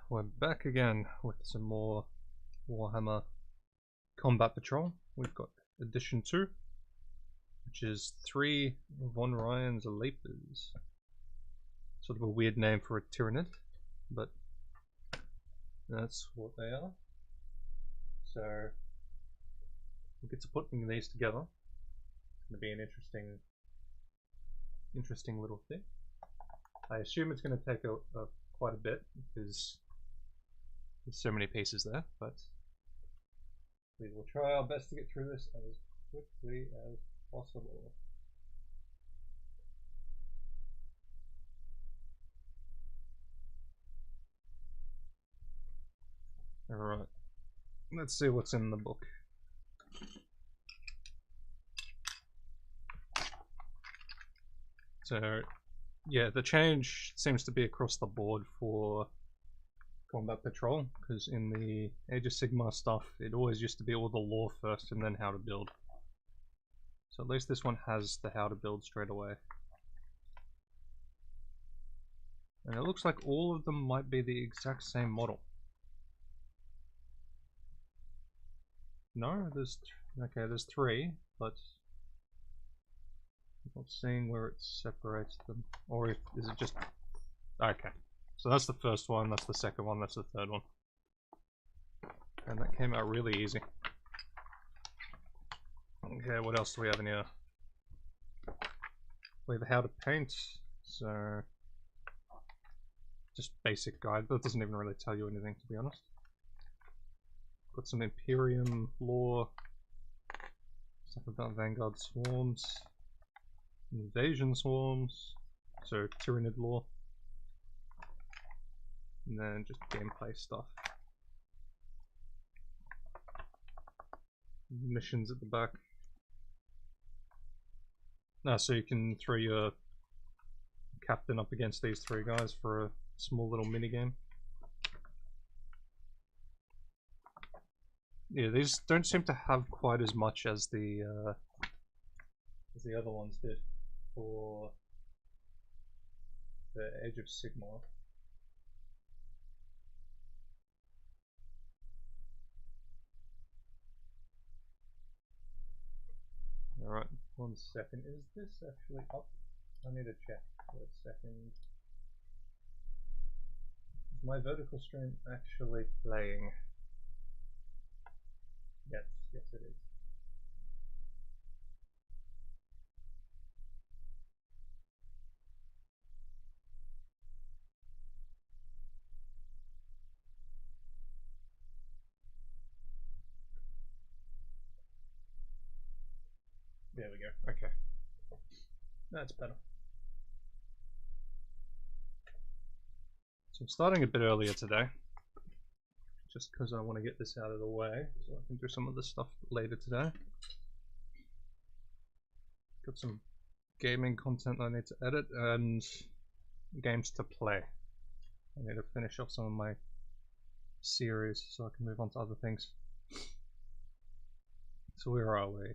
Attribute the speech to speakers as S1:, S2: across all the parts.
S1: we're back again with some more Warhammer Combat Patrol. We've got Edition 2, which is 3 Von Ryan's Leapers. Sort of a weird name for a Tyrannid, but that's what they are. So we'll get to putting these together. It's going to be an interesting little thing. I assume it's going to take quite a bit because there's so many pieces there, but we will try our best to get through this as quickly as possible. Alright, let's see what's in the book. So, yeah, the change seems to be across the board for Combat Patrol, because in the Age of Sigmar stuff, it always used to be all the lore first and then how to build. So at least this one has the how to build straight away. And it looks like all of them might be the exact same model. No, there's three, but I'm not seeing where it separates them. Or is it just... Okay. So that's the first one, that's the second one, that's the third one. And that came out really easy. Okay, what else do we have in here? We have how to paint, so... just basic guide, that doesn't even really tell you anything, to be honest. Got some Imperium lore, stuff about Vanguard swarms, invasion swarms, so Tyrannid lore, and then just gameplay stuff. Missions at the back. So you can throw your captain up against these three guys for a small little mini game. Yeah, these don't seem to have quite as much as the other ones did for the Age of Sigmar. Alright, 1 second. Is this actually up? I need to check for a second. Is my vertical stream actually playing? Yes, yes it is. There we go, okay. That's better. So I'm starting a bit earlier today, just because I want to get this out of the way, so I can do some of the stuff later today. Got some gaming content I need to edit, and games to play. I need to finish off some of my series so I can move on to other things. So where are we?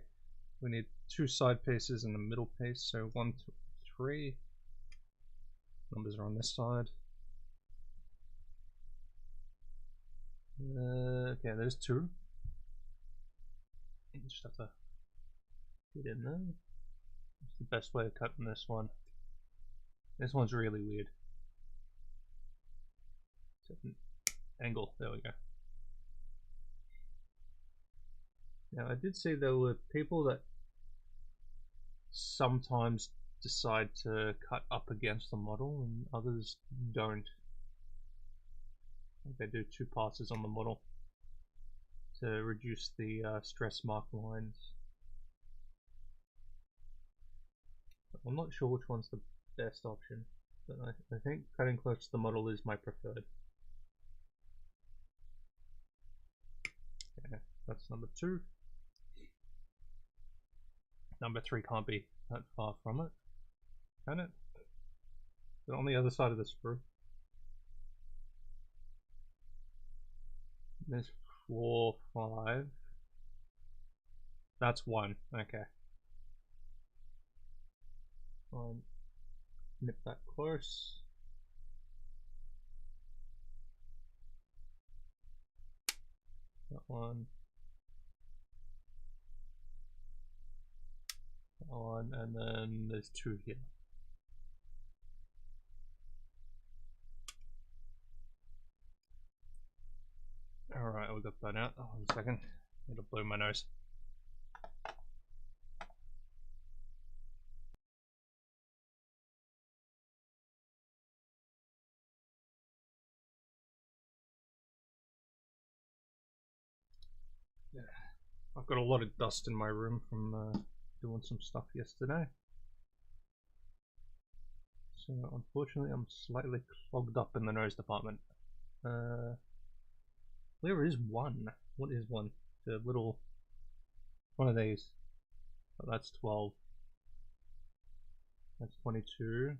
S1: We need 2 side pieces and a middle piece, so 1, 2, 3. Numbers are on this side. Okay, there's 2. You just have to get in there. That's the best way of cutting this one. This one's really weird. Angle, there we go. Now I did see there were people that sometimes decide to cut up against the model and others don't. They do 2 passes on the model to reduce the stress mark lines. I'm not sure which one's the best option, but I think cutting close to the model is my preferred. Okay, that's number 2. Number 3 can't be that far from it, can it? But on the other side of the sprue. There's 4, 5. That's 1, okay. Fine. Nip that close. That one. That one, and then there's 2 here. Alright, we got that out. Oh, 1 second. It'll blow my nose. Yeah. I've got a lot of dust in my room from doing some stuff yesterday. So unfortunately I'm slightly clogged up in the nose department. Where is one? What is one? The little one of these. Oh, that's 12. That's 22.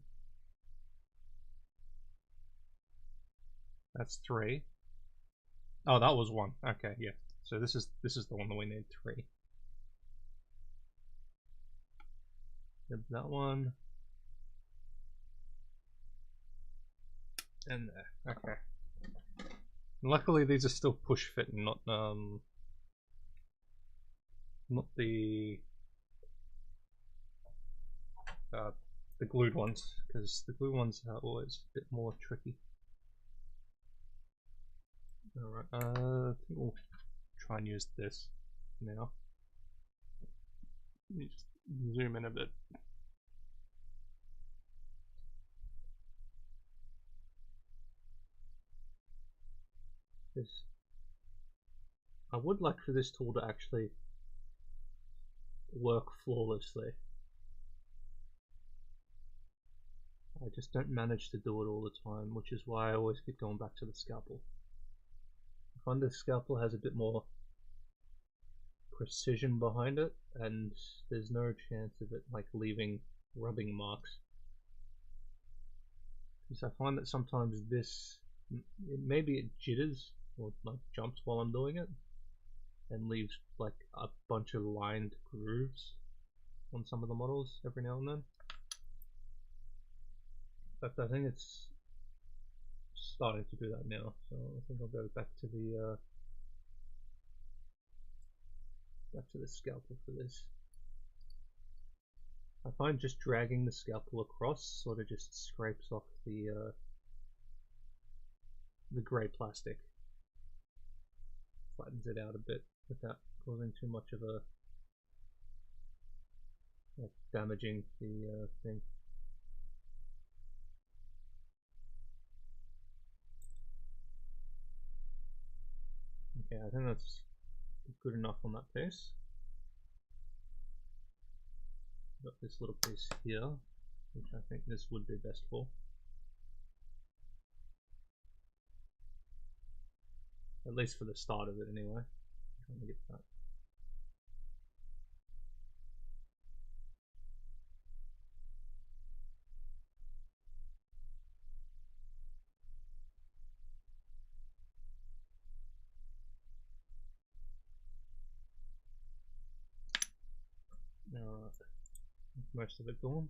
S1: That's 3. Oh, that was 1. Okay, yeah. So this is the one that we need 3. Yep, that one. And there. Okay. And luckily these are still push fit and not the glued ones, because the glued ones are always a bit more tricky. Alright, I think we'll try and use this now. Let me just zoom in a bit. I would like for this tool to actually work flawlessly. I just don't manage to do it all the time, which is why I always keep going back to the scalpel. I find the scalpel has a bit more precision behind it, and there's no chance of it like leaving rubbing marks. Because I find that sometimes this, maybe it jitters or like jumps while I'm doing it, and leaves like a bunch of lined grooves on some of the models every now and then. But I think it's starting to do that now, so I think I'll go back to the scalpel for this. I find just dragging the scalpel across sort of just scrapes off the grey plastic, flattens it out a bit without causing too much of a damaging the thing. Okay, I think that's good enough on that piece. Got this little piece here, which I think this would be best for. At least for the start of it anyway. I'm trying to get that. Alright, most of it gone.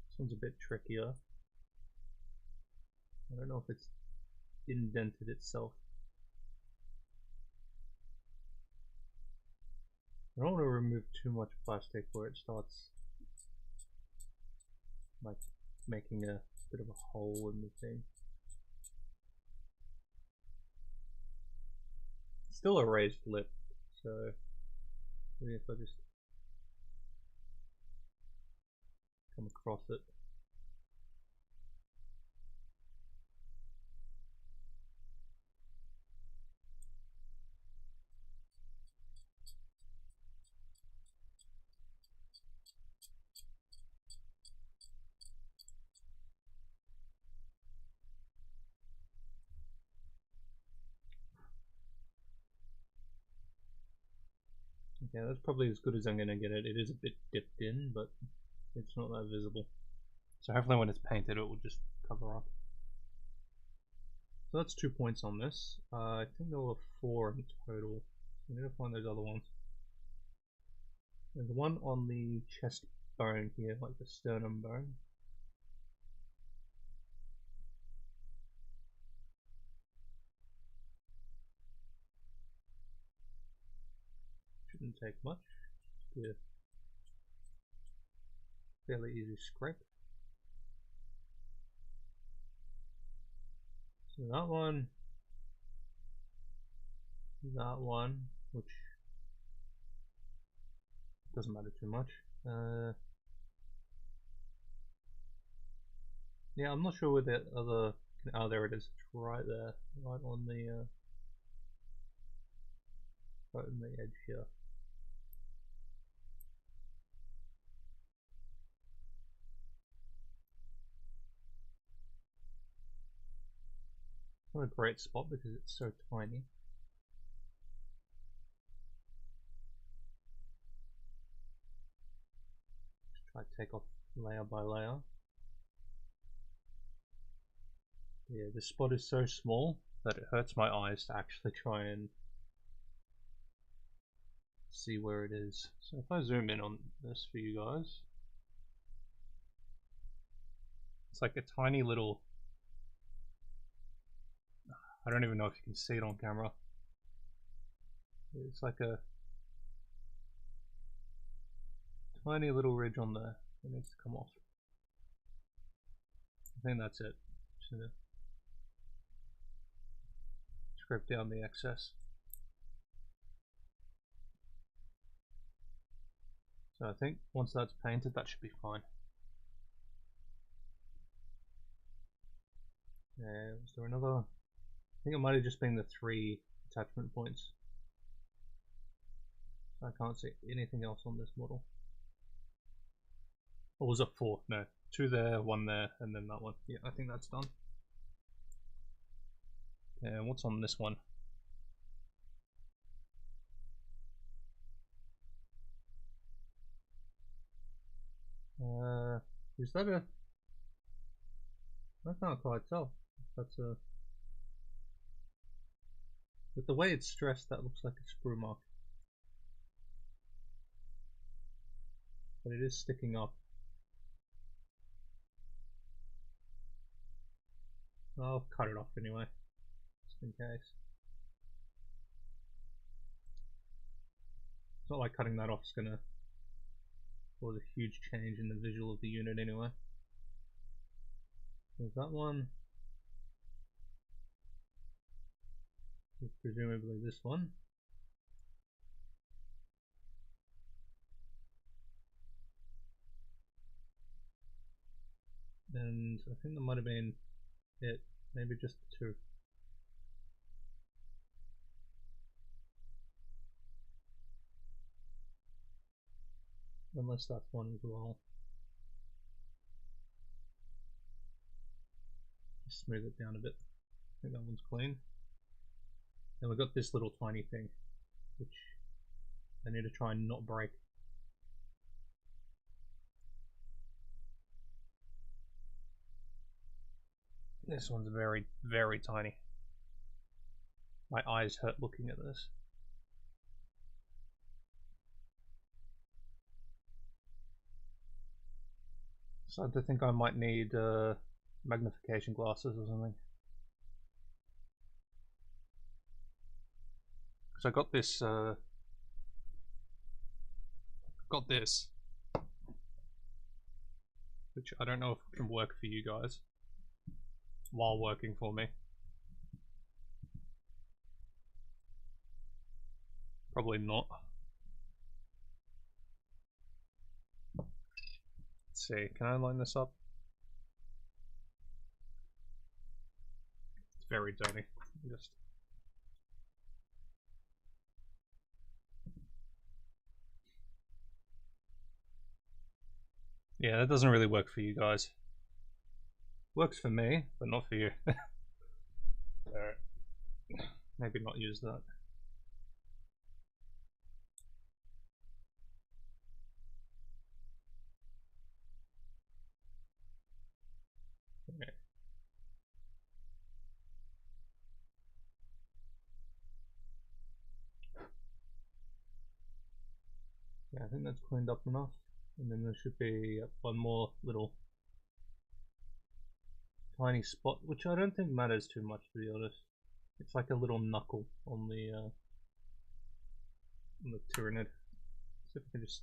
S1: This one's a bit trickier. I don't know if it's indented itself. I don't want to remove too much plastic where it starts like making a bit of a hole in the thing. It's still a raised lip, so maybe if I just come across it. Okay, that's probably as good as I'm gonna get it. It is a bit dipped in, but it's not that visible. So hopefully when it's painted it will just cover up. So that's 2 points on this. I think there were 4 in total. So I need to find those other ones. There's one on the chest bone here, like the sternum bone. Shouldn't take much. Just a fairly easy scrape. So that one, which doesn't matter too much. Yeah, I'm not sure where the other. Oh, there it is. It's right there, right on the edge here. Not a great spot because it's so tiny. Just try to take off layer by layer. Yeah, this spot is so small that it hurts my eyes to actually try and see where it is. So if I zoom in on this for you guys, it's like a tiny little, I don't even know if you can see it on camera. It's like a tiny little ridge on there that needs to come off. I think that's it. Just scrape down the excess. So I think once that's painted, that should be fine. Was there another? I think it might have just been the 3 attachment points. I can't see anything else on this model. Or was it 4? No, 2 there, 1 there, and then that one. Yeah, I think that's done. And what's on this one? Is that a? I can't quite tell. That's a. With the way it's stressed, that looks like a sprue mark. But it is sticking up. I'll cut it off anyway, just in case. It's not like cutting that off is gonna cause a huge change in the visual of the unit anyway. There's that one. There's presumably this one. And I think that might have been it, maybe just the 2. Unless that's one as well. Just smooth it down a bit. I think that one's clean. And we've got this little tiny thing, which I need to try and not break. This one's very, very tiny. My eyes hurt looking at this. So I think I might need magnification glasses or something. Because I got this, which I don't know if it can work for you guys while working for me. Probably not. Let's see, can I line this up? It's very dirty. Just yeah, that doesn't really work for you guys. Works for me, but not for you. Alright. Maybe not use that. Yeah, I think that's cleaned up enough. And then there should be one more little tiny spot, which I don't think matters too much, to be honest. It's like a little knuckle on the Tyranid. See if I can just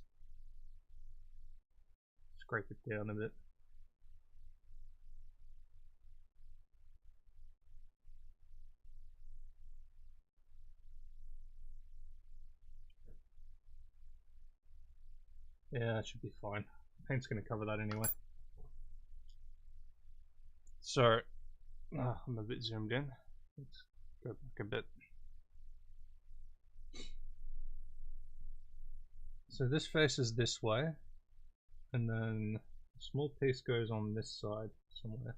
S1: scrape it down a bit. Yeah, that should be fine. Paint's going to cover that anyway. So, I'm a bit zoomed in. Let's go back a bit. So this faces this way, and then a small piece goes on this side somewhere.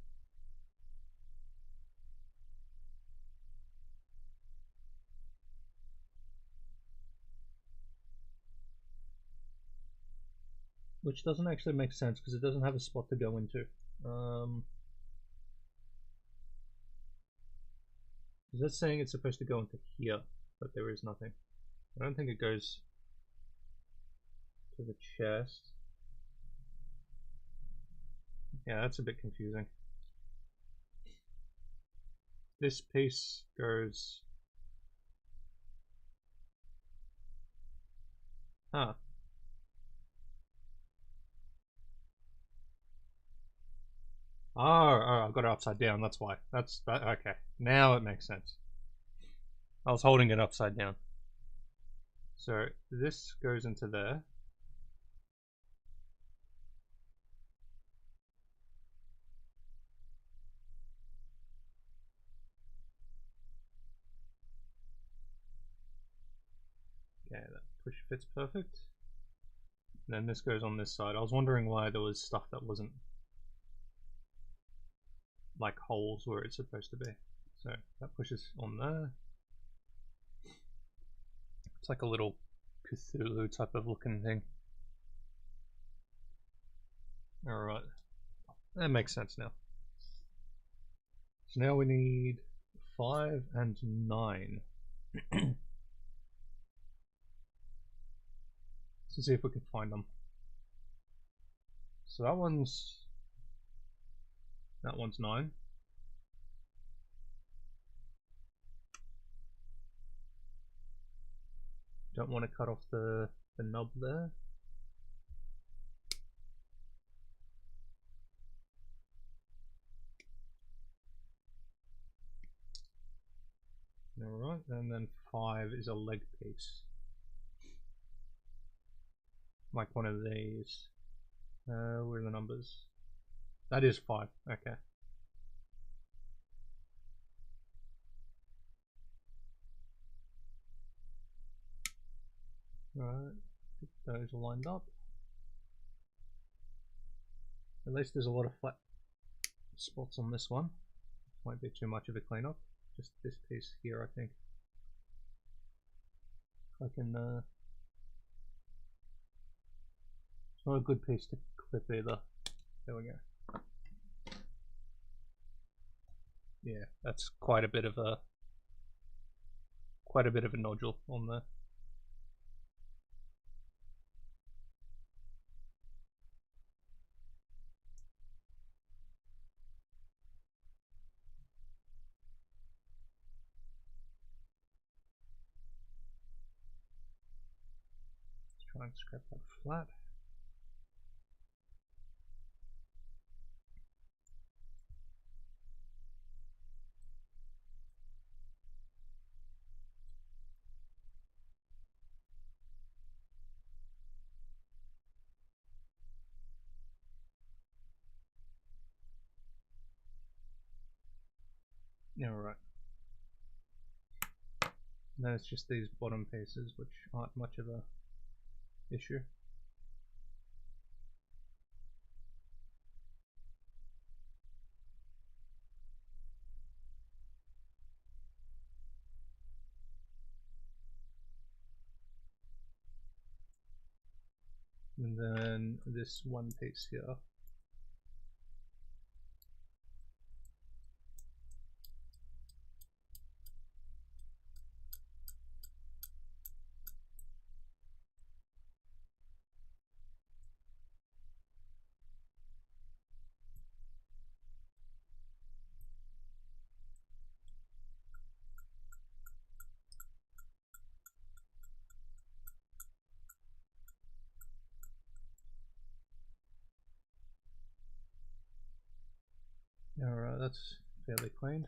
S1: Which doesn't actually make sense because it doesn't have a spot to go into. Is that saying it's supposed to go into here, but there is nothing? I don't think it goes to the chest. Yeah, that's a bit confusing. This piece goes... Huh. Oh, I got it upside down, that's why. That's that. Okay, now it makes sense. I was holding it upside down. So this goes into there. Okay, that push fits perfect. And then this goes on this side. I was wondering why there was stuff that wasn't like holes where it's supposed to be. So that pushes on there. It's like a little Cthulhu type of looking thing. Alright, that makes sense now. So now we need 5 and 9. Let's see if we can find them. So that one's 9. Don't want to cut off the nub there. Alright, and then 5 is a leg piece. Like one of these. Where are the numbers? That is 5, okay. Right, those are lined up. At least there's a lot of flat spots on this one. Won't be too much of a cleanup. Just this piece here, I think. If I can. It's not a good piece to clip either. There we go. Yeah, that's quite a bit of a nodule on there. Let's try and scrape that flat. Yeah, right. Then it's just these bottom pieces which aren't much of a issue. And then this one piece here. Alright, that's fairly clean.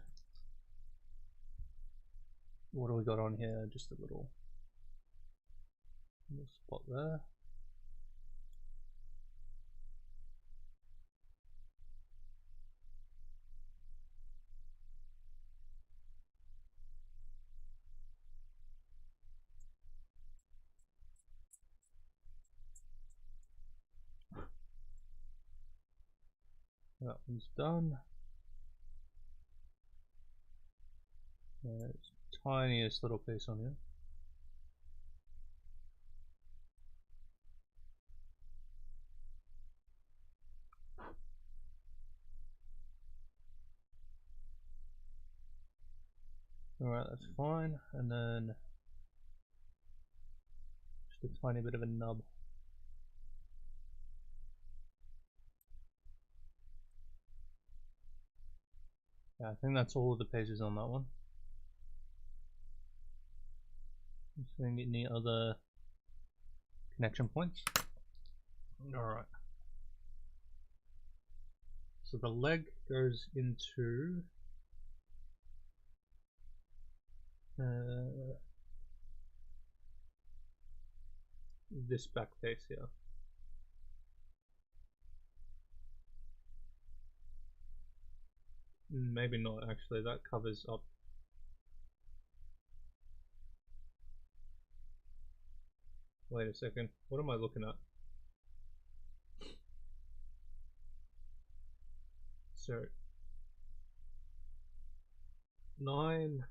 S1: What do we got on here? Just a little spot there. That one's done. There's tiniest little piece on here. Alright, that's fine. And then just a tiny bit of a nub. Yeah, I think that's all of the pages on that one. Any other connection points? Alright. So the leg goes into this back face here. Maybe not actually, that covers up. Wait a second, what am I looking at? So 9.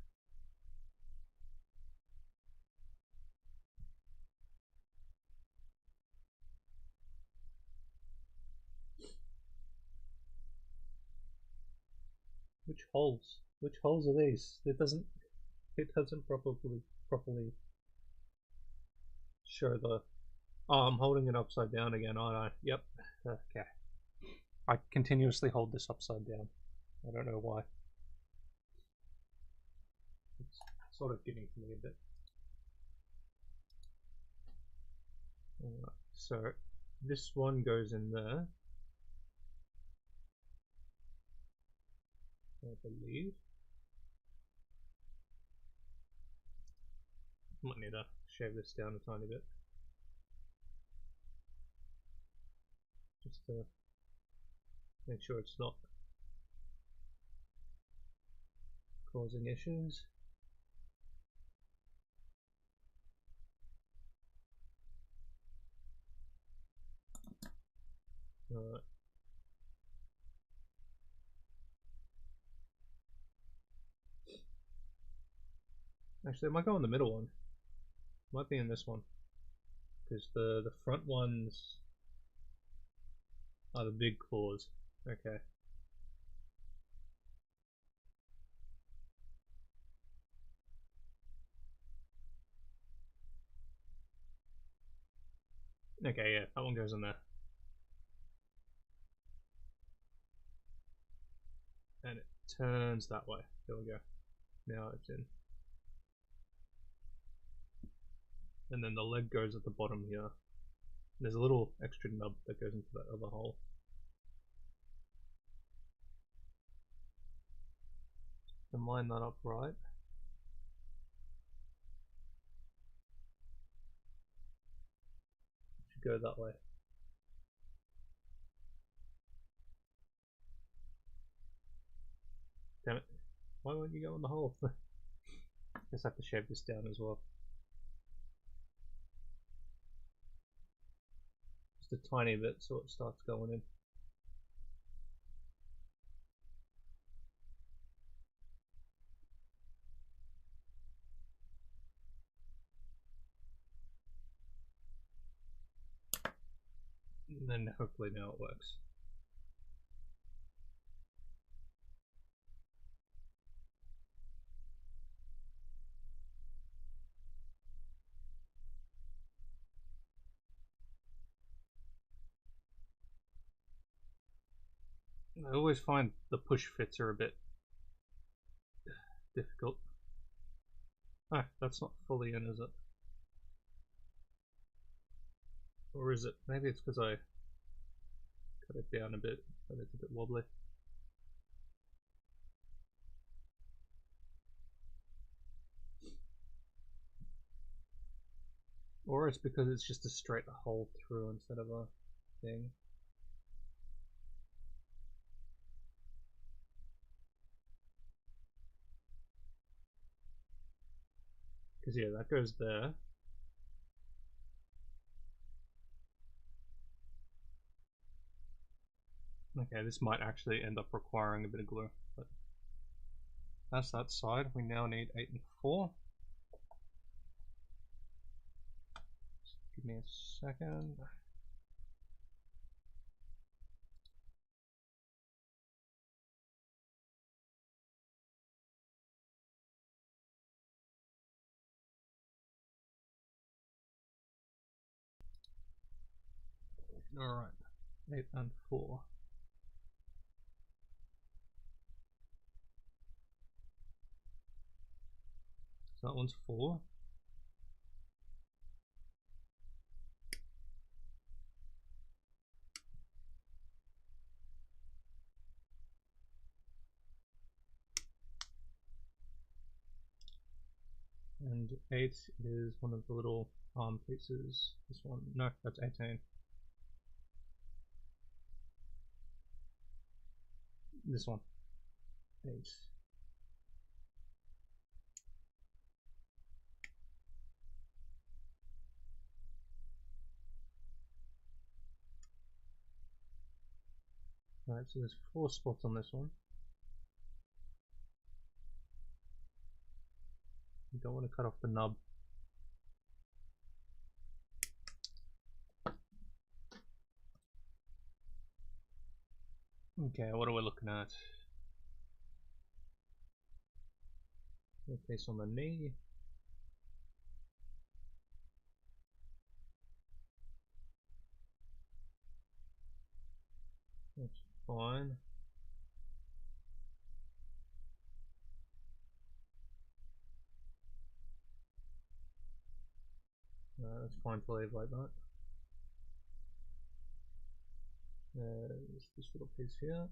S1: Which holes? Which holes are these? It doesn't properly show the. Oh, I'm holding it upside down again, aren't I? Yep. Okay. I continuously hold this upside down. I don't know why. It's sort of getting to me a bit. Alright, so this one goes in there, I believe. Might need to shave this down a tiny bit. Just to make sure it's not causing issues. Alright. Actually, it might go in the middle one. Might be in this one. Because the front ones are the big claws. Okay. Okay, yeah, that one goes in there. And it turns that way. There we go. Now it's in. And then the leg goes at the bottom here. There's a little extra nub that goes into that other hole. And line that up right. It should go that way. Damn it. Why won't you go in the hole? Guess I have to shave this down as well. Just a tiny bit so it starts going in. And then hopefully now it works. I always find the push fits are a bit difficult. Ah, that's not fully in, is it? Or is it? Maybe it's because I cut it down a bit, but it's a bit wobbly. Or it's because it's just a straight hole through instead of a thing. Because yeah, that goes there. Okay, this might actually end up requiring a bit of glue, but that's that side. We now need 8 and 4. Just give me a second. Alright, 8 and 4. So that one's 4. And 8 is one of the little arm pieces. This one, no, that's 18. This one, 8. Alright, so there's 4 spots on this one. You don't want to cut off the nub. Okay, what are we looking at? Face on the knee. That's fine. That's fine to leave like that. There's this little piece here.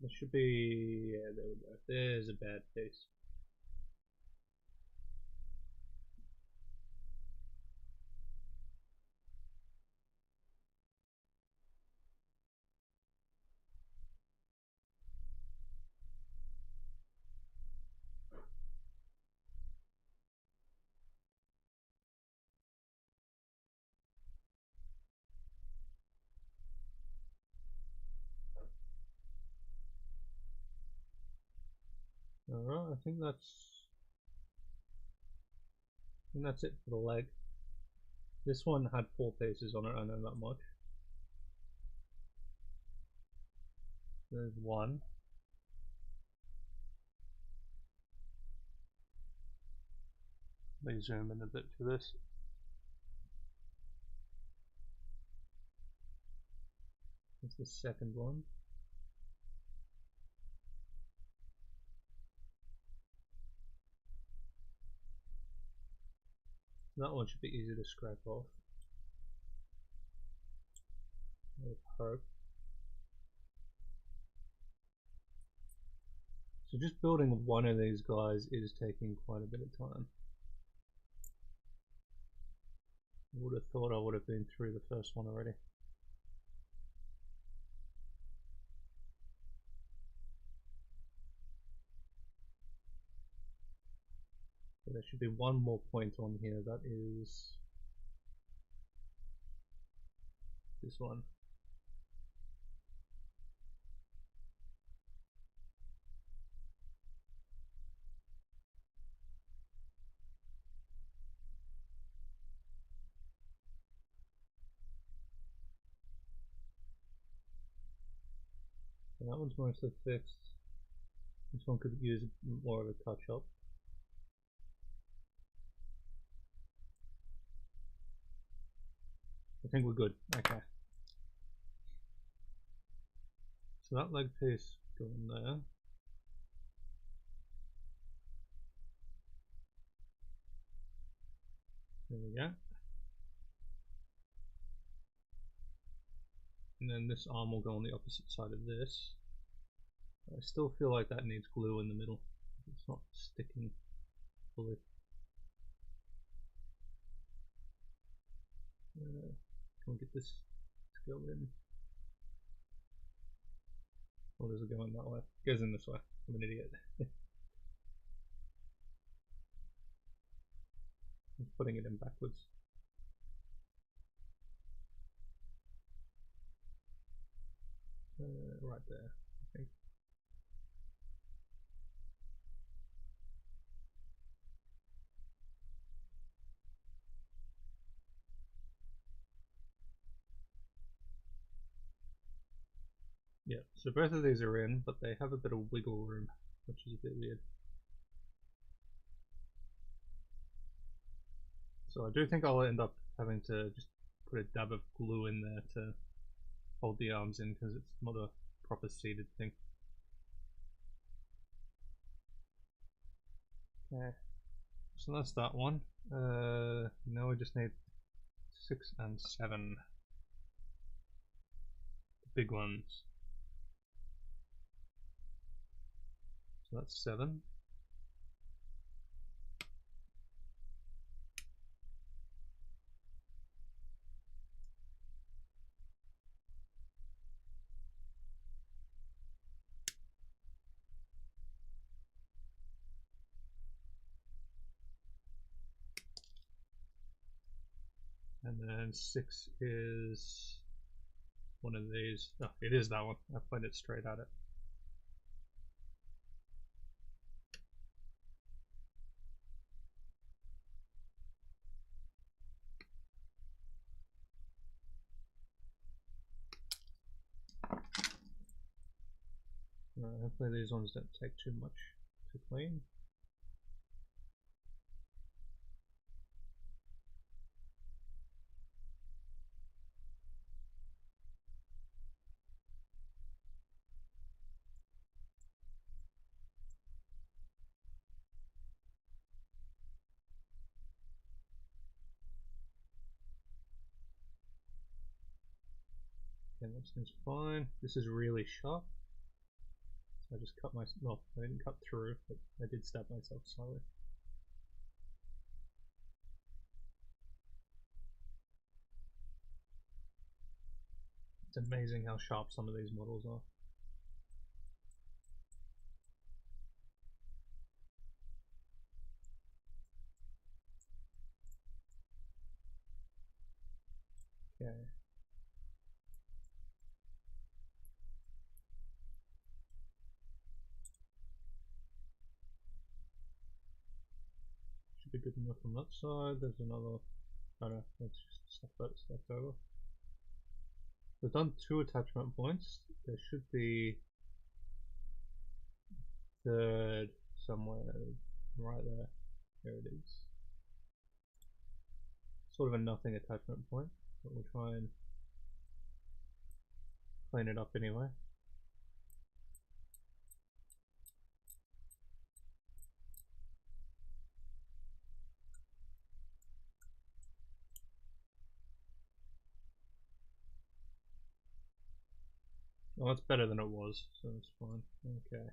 S1: There should be, yeah, there we go. There's a bad piece. Alright, I think that's it for the leg. This one had 4 pieces on it, I know that much. There's 1. Let me zoom in a bit for this. That's the second one. That one should be easy to scrape off. I hope. So just building one of these guys is taking quite a bit of time. I would have thought I would have been through the first one already. So there should be one more point on here, that is this one. And that one's mostly fixed. This one could use more of a touch up. I think we're good. Okay. So that leg piece going there. There we go. and then this arm will go on the opposite side of this. I still feel like that needs glue in the middle. It's not sticking fully. Can we get this to go in? Or does it go in that way? It goes in this way. I'm an idiot. I'm putting it in backwards. Right there, I think. Yeah, so both of these are in, but they have a bit of wiggle room, which is a bit weird. So I do think I'll end up having to just put a dab of glue in there to hold the arms in, because it's not a proper seated thing. Okay, so that's that one. Now we just need 6 and 7. The big ones. So that's 7. And then 6 is one of these. Oh, it is that one. I pointed straight at it. Hopefully these ones don't take too much to clean. Okay, that seems fine. This is really sharp. So I just cut my, well, I didn't cut through, but I did stab myself slightly. It's amazing how sharp some of these models are. Okay. Should be good enough on that side. There's another, oh no, that's just stuff that's left over. We've done 2 attachment points. There should be third somewhere right there. There it is. Sort of a nothing attachment point, but we'll try and clean it up anyway. Oh, it's better than it was, so it's fine. Okay.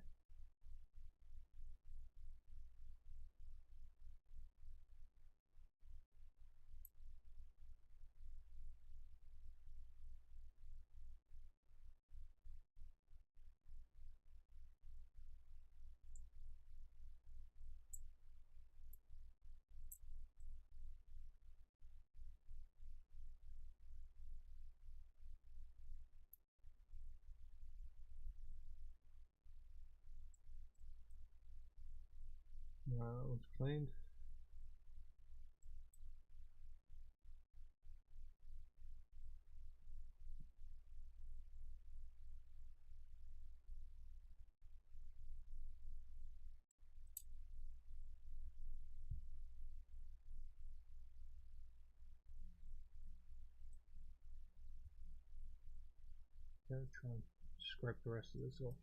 S1: That one's cleaned. Okay, try and scrape the rest of this off.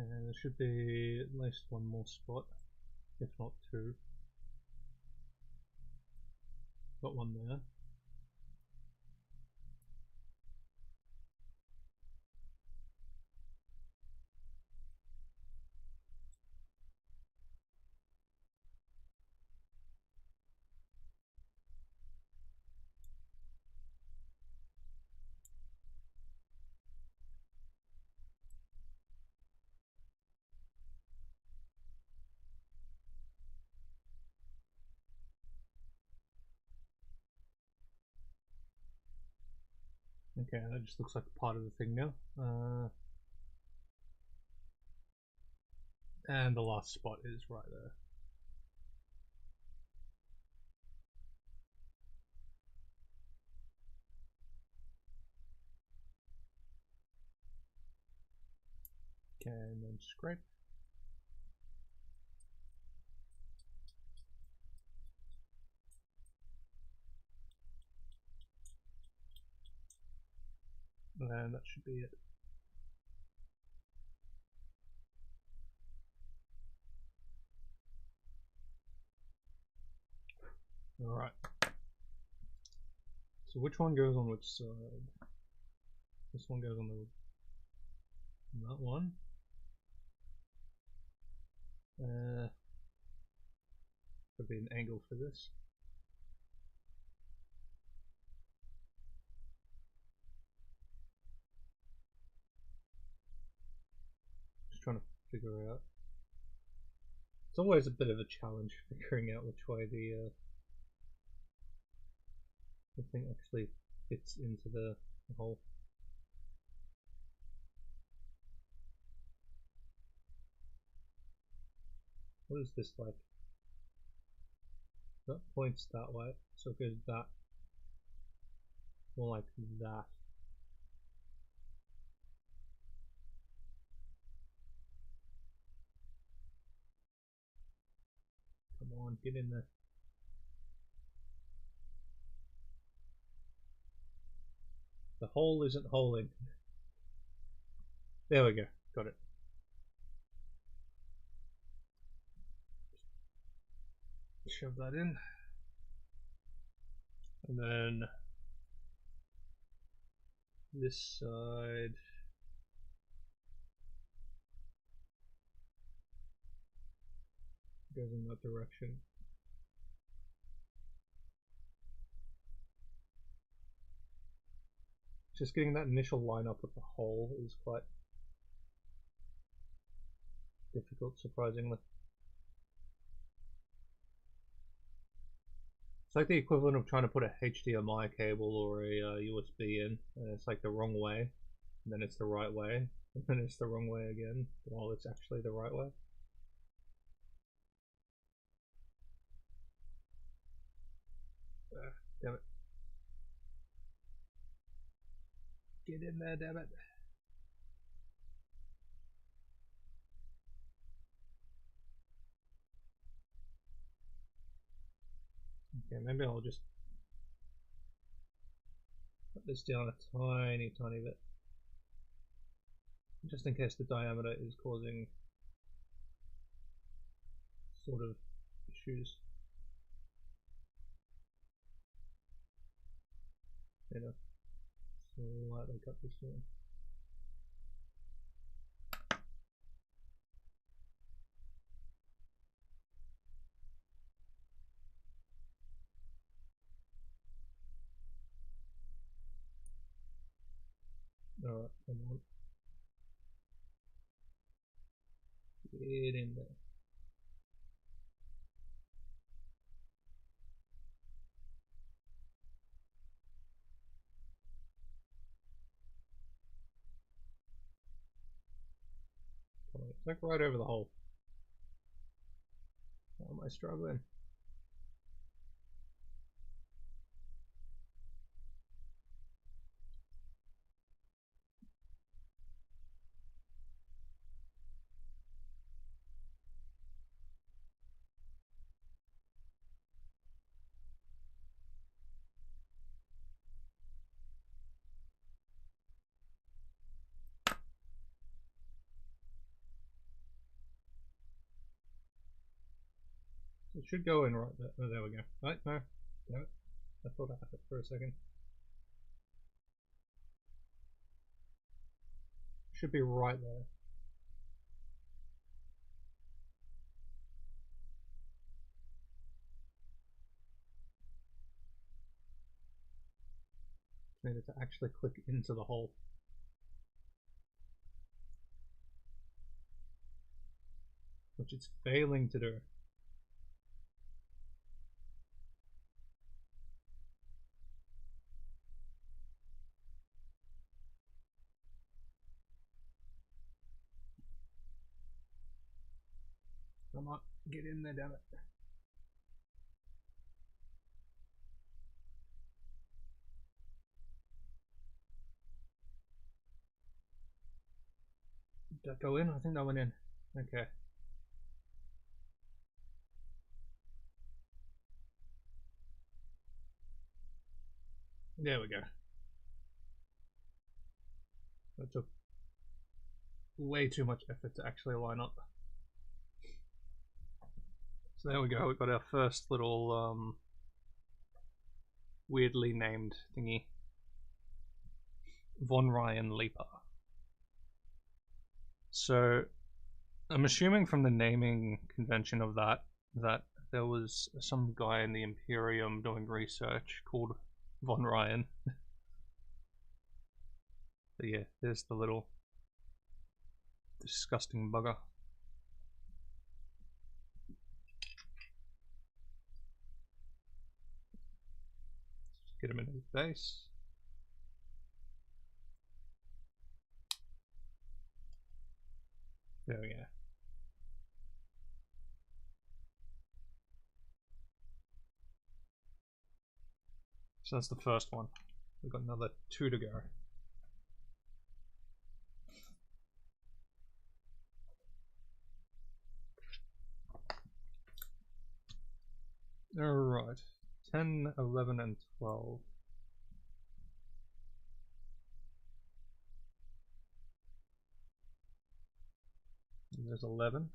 S1: And there should be at least one more spot, if not two. Got one there. Okay, that just looks like part of the thing now. And the last spot is right there. Okay, and then scrape. And that should be it. Alright. So which one goes on which side? This one goes on that one. Could be an angle for this. Just trying to figure out. It's always a bit of a challenge figuring out which way the thing actually fits into the hole. What is this like? That points that way, so it goes that. More like that. Come on, get in there. The hole isn't holing. There we go, got it. Shove that in. And then this side. Goes in that direction. Just getting that initial line up with the hole is quite difficult, surprisingly. It's like the equivalent of trying to put a HDMI cable or a USB in, and it's like the wrong way, and then it's the right way, and then it's the wrong way again, while it's actually the right way. Damn it. Get in there, damn it. Okay, maybe I'll just put this down a tiny, tiny bit. Just in case the diameter is causing sort of issues. You know, slightly cut this down. Alright, come on. Get in there. Come on, it's like right over the hole. How am I struggling? It should go in right there. Oh, there we go. Right, no. Damn it. I thought I had it for a second. Should be right there. Needed to actually click into the hole. Which it's failing to do. Come on, get in there, damn it. Did that go in? I think that went in. Okay. There we go. That took way too much effort to actually line up. So there we go, we've got our first little weirdly named thingy. Von Ryan Leaper. So I'm assuming from the naming convention of that there was some guy in the Imperium doing research called Von Ryan. But yeah, there's the little disgusting bugger. Just get him into his base. There we go. So that's the first one. We've got another 2 to go. Alright. 10, 11, and 12. And there's 11.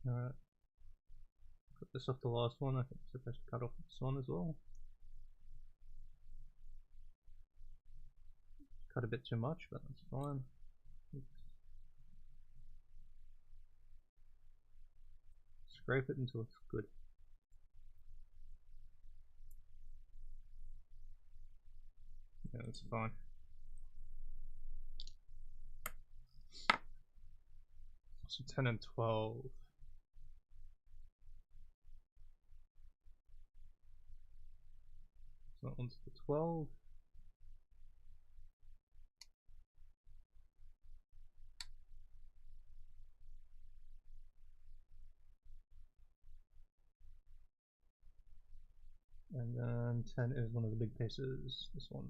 S1: Alright. Cut this off the last one. I think it's supposed to cut off this one as well. Cut a bit too much, but that's fine. Scrape it until it's good. Yeah, that's fine. So 10 and 12. So that one's the 12. And then 10 is one of the big pieces, this one.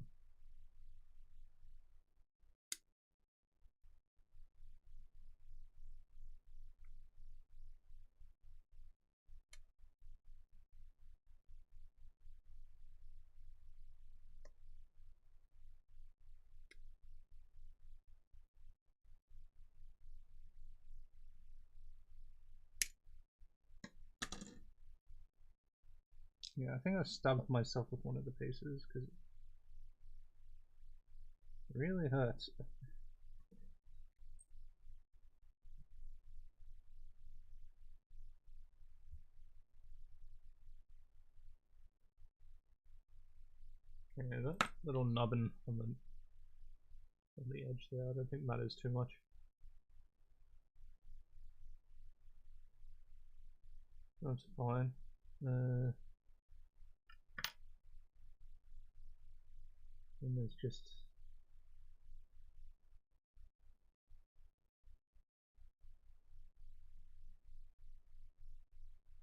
S1: Yeah, I think I stabbed myself with one of the pieces because it really hurts. Yeah, that little nubbin on the edge there, I don't think matters too much. That's fine. And there's just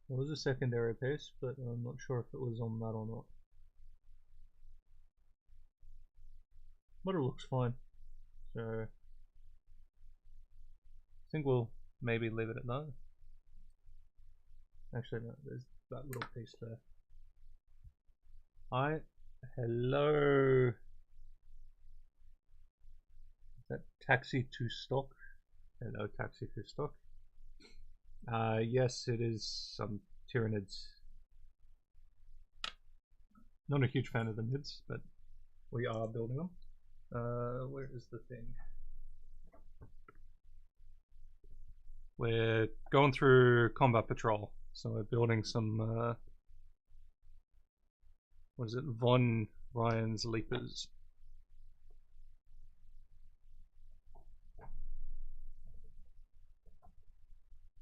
S1: there was a secondary piece, but I'm not sure if it was on that or not. But it looks fine. So I think we'll maybe leave it at that. Actually, no, there's that little piece there. Hi, hello. Is that taxi to stock? Hello, taxi to stock. Yes, it is some Tyranids. Not a huge fan of the mids, but we are building them. Where is the thing? We're going through combat patrol, so we're building some what is it? Von Ryan's Leapers.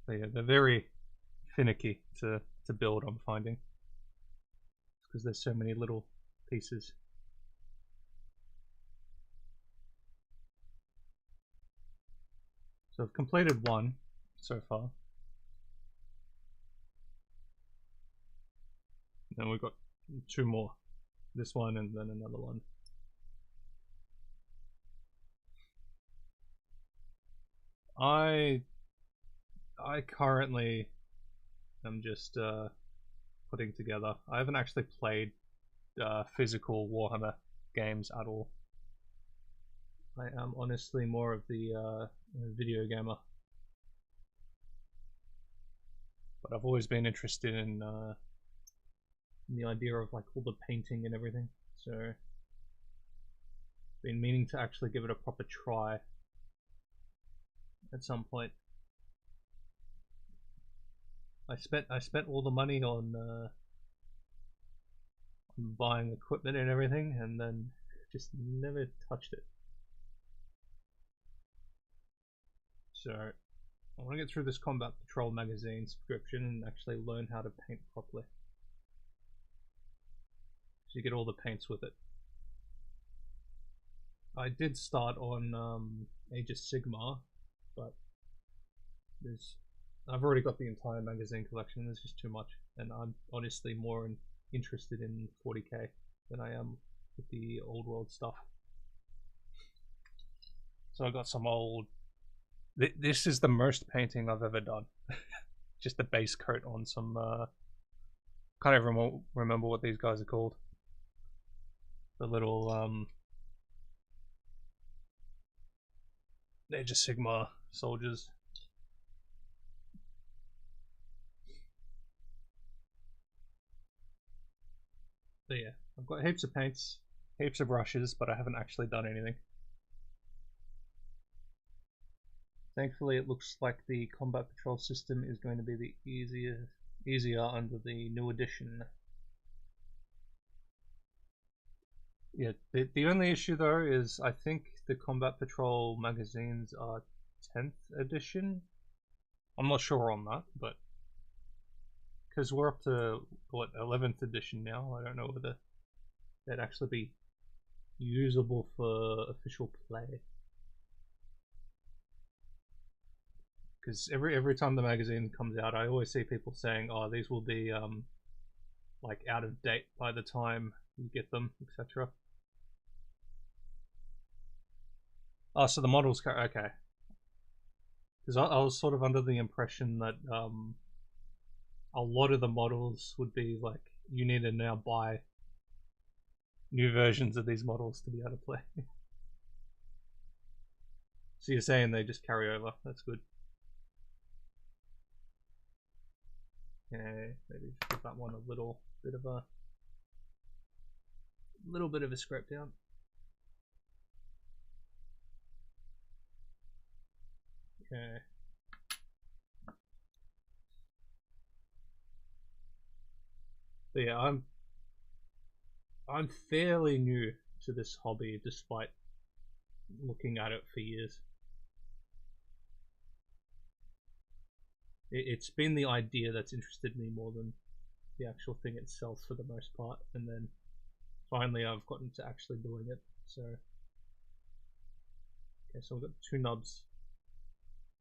S1: So yeah, they're very finicky to build, I'm finding. Because there's so many little pieces. So I've completed one so far. And we've got two more. This one and then another one. I currently am just putting together. I haven't actually played physical Warhammer games at all. I am honestly more of the video gamer. But I've always been interested in the idea of like all the painting and everything. So been meaning to actually give it a proper try at some point. I spent all the money on buying equipment and everything, and then just never touched it. So I want to get through this Combat Patrol magazine subscription and actually learn how to paint properly. So you get all the paints with it. I did start on Age of Sigmar, but I've already got the entire magazine collection. There's just too much, and I'm honestly more interested in 40k than I am with the old world stuff. So I got some old. This is the most painting I've ever done. Just a base coat on some. Can't even remember what these guys are called. The little Age of Sigmar soldiers. But yeah, I've got heaps of paints, heaps of brushes, but I haven't actually done anything. Thankfully, it looks like the combat patrol system is going to be the easier under the new edition. Yeah, the only issue though is I think the combat patrol magazines are 10th edition. I'm not sure on that, but because we're up to what 11th edition now, I don't know whether they'd actually be usable for official play. Because every time the magazine comes out, I always see people saying, "Oh, these will be like out of date by the time you get them, etc." Oh, so the models okay. Because I was sort of under the impression that a lot of the models would be like you need to now buy new versions of these models to be able to play. So you're saying they just carry over? That's good. Okay, maybe just give that one a little bit of a little bit of a scrap down. Okay. But yeah, I'm fairly new to this hobby despite looking at it for years. It's been the idea that's interested me more than the actual thing itself for the most part, and then finally I've gotten to actually doing it. So okay, so we've got 2 nubs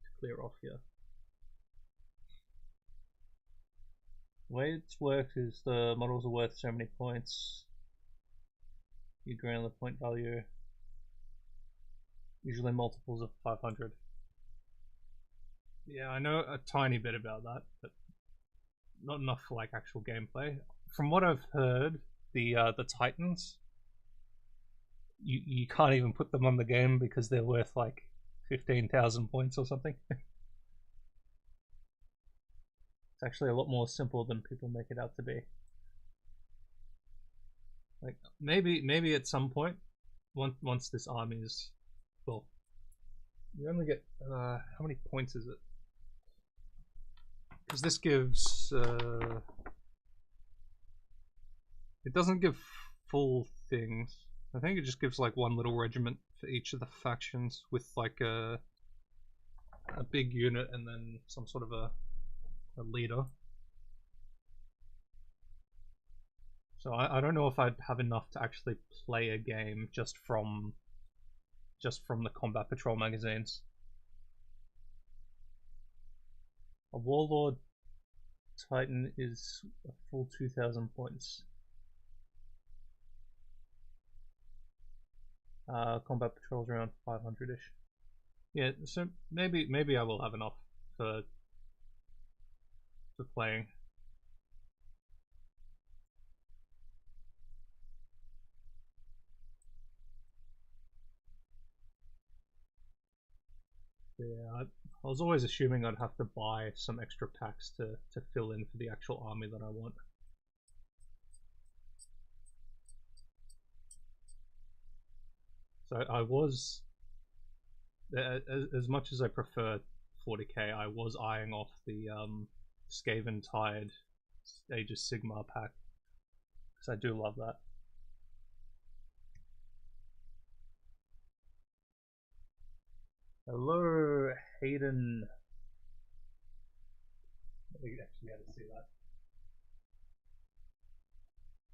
S1: to clear off here. The way it's worked is the models are worth so many points. You agree on the point value. Usually multiples of 500. Yeah, I know a tiny bit about that, but not enough for like actual gameplay. From what I've heard, the Titans, you can't even put them on the game because they're worth like 15,000 points or something. It's actually a lot more simple than people make it out to be. Like maybe at some point, once this army is, well, you only get how many points is it? Because this gives it doesn't give full things. I think it just gives like 1 little regiment for each of the factions with like a big unit and then some sort of a leader. So I don't know if I'd have enough to actually play a game just from the Combat Patrol magazines. A Warlord Titan is a full 2,000 points. Combat Patrol's around 500-ish. Yeah, so maybe I will have enough for playing. Yeah, I was always assuming I'd have to buy some extra packs to fill in for the actual army that I want. So I was, as much as I prefer 40k, I was eyeing off the Skaven Tide Age of Sigmar pack because I do love that. Hello, Hayden. I think you actually had to see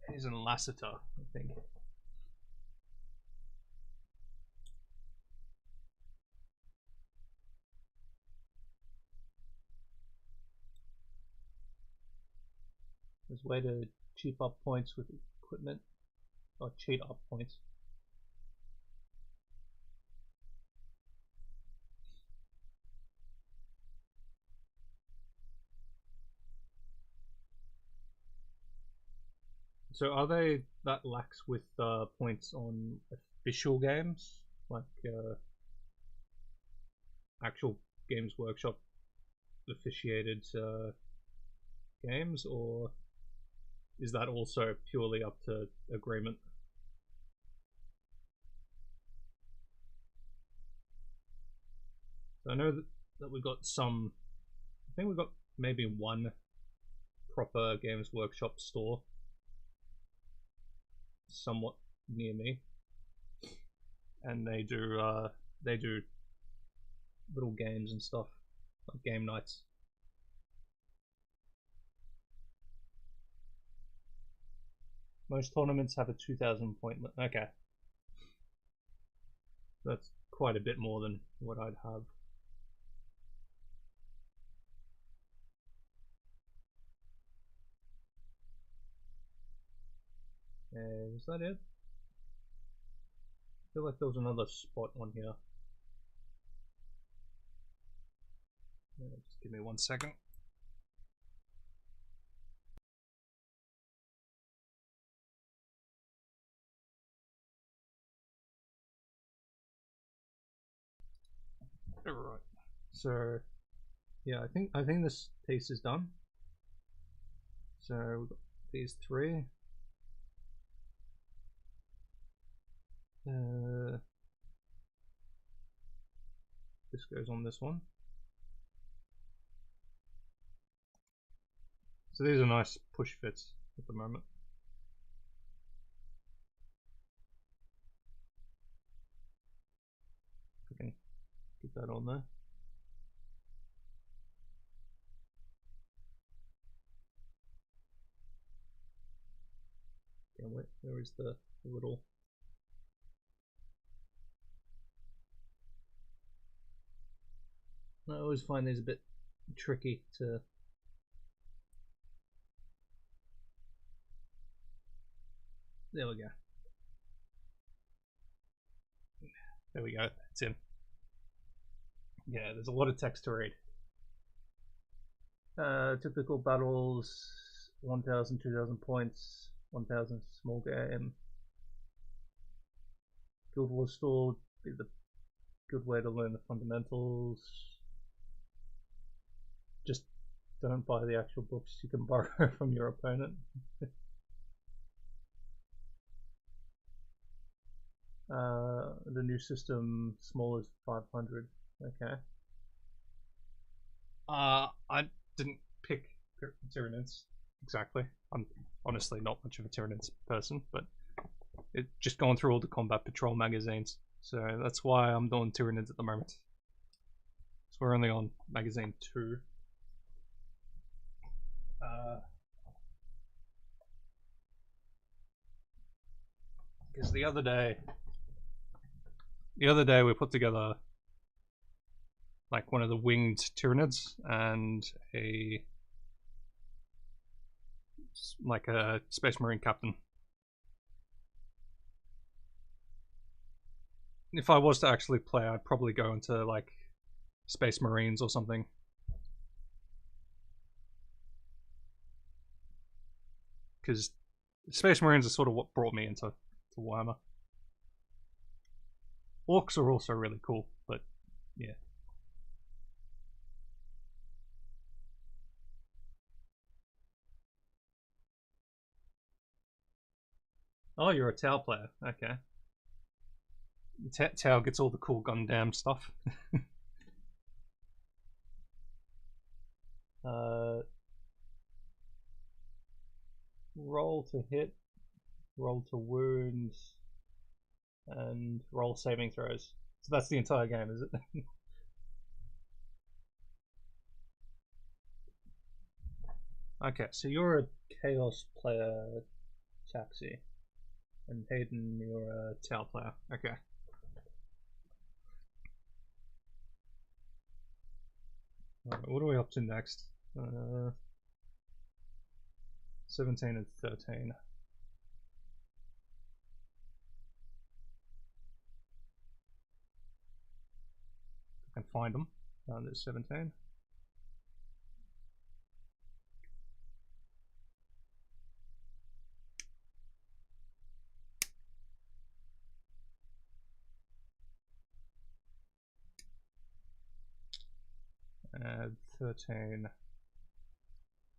S1: that. He's in Lassiter, I think. There's a way to cheap up points with equipment, or cheat up points. So are they that lax with points on official games, like actual Games Workshop officiated games, or is that also purely up to agreement? So I know that we've got some, I think we've got maybe 1 proper Games Workshop store somewhat near me, and they do little games and stuff, like game nights. Most tournaments have a 2,000 point limit. Okay, that's quite a bit more than what I'd have. Is that it? I feel like there was another spot on here. Just give me 1 second. Alright. So yeah, I think this piece is done. So we've got these three. This goes on this one. So these are nice push fits at the moment. I can get that on there. Yeah, wait, where is the little... I always find these a bit tricky to... There we go. There we go, it's in. Yeah, there's a lot of text to read. Typical battles, 1,000, 2,000 points, 1,000 small game. Guild Wars Store be the good way to learn the fundamentals. Just don't buy the actual books you can borrow from your opponent. The new system, small as 500. Okay. I didn't pick Tyranids exactly. I'm honestly not much of a Tyranids person, but it's just gone through all the Combat Patrol magazines, so that's why I'm doing Tyranids at the moment. So we're only on magazine 2. Because the other day we put together like one of the winged Tyranids and a Space Marine captain. If I was to actually play, I'd probably go into like Space Marines or something. Because Space Marines are sort of what brought me into Warhammer. Orcs are also really cool, but yeah. Oh, you're a Tau player. Okay. Tau gets all the cool Gundam stuff. Roll to hit, roll to wound, and roll saving throws. So that's the entire game, is it? Okay, so you're a Chaos player, Taxi. And Hayden, you're a Tau player. Okay. Alright, what are we up to next? 17 and 13. I can find them. There's 17. Add 13,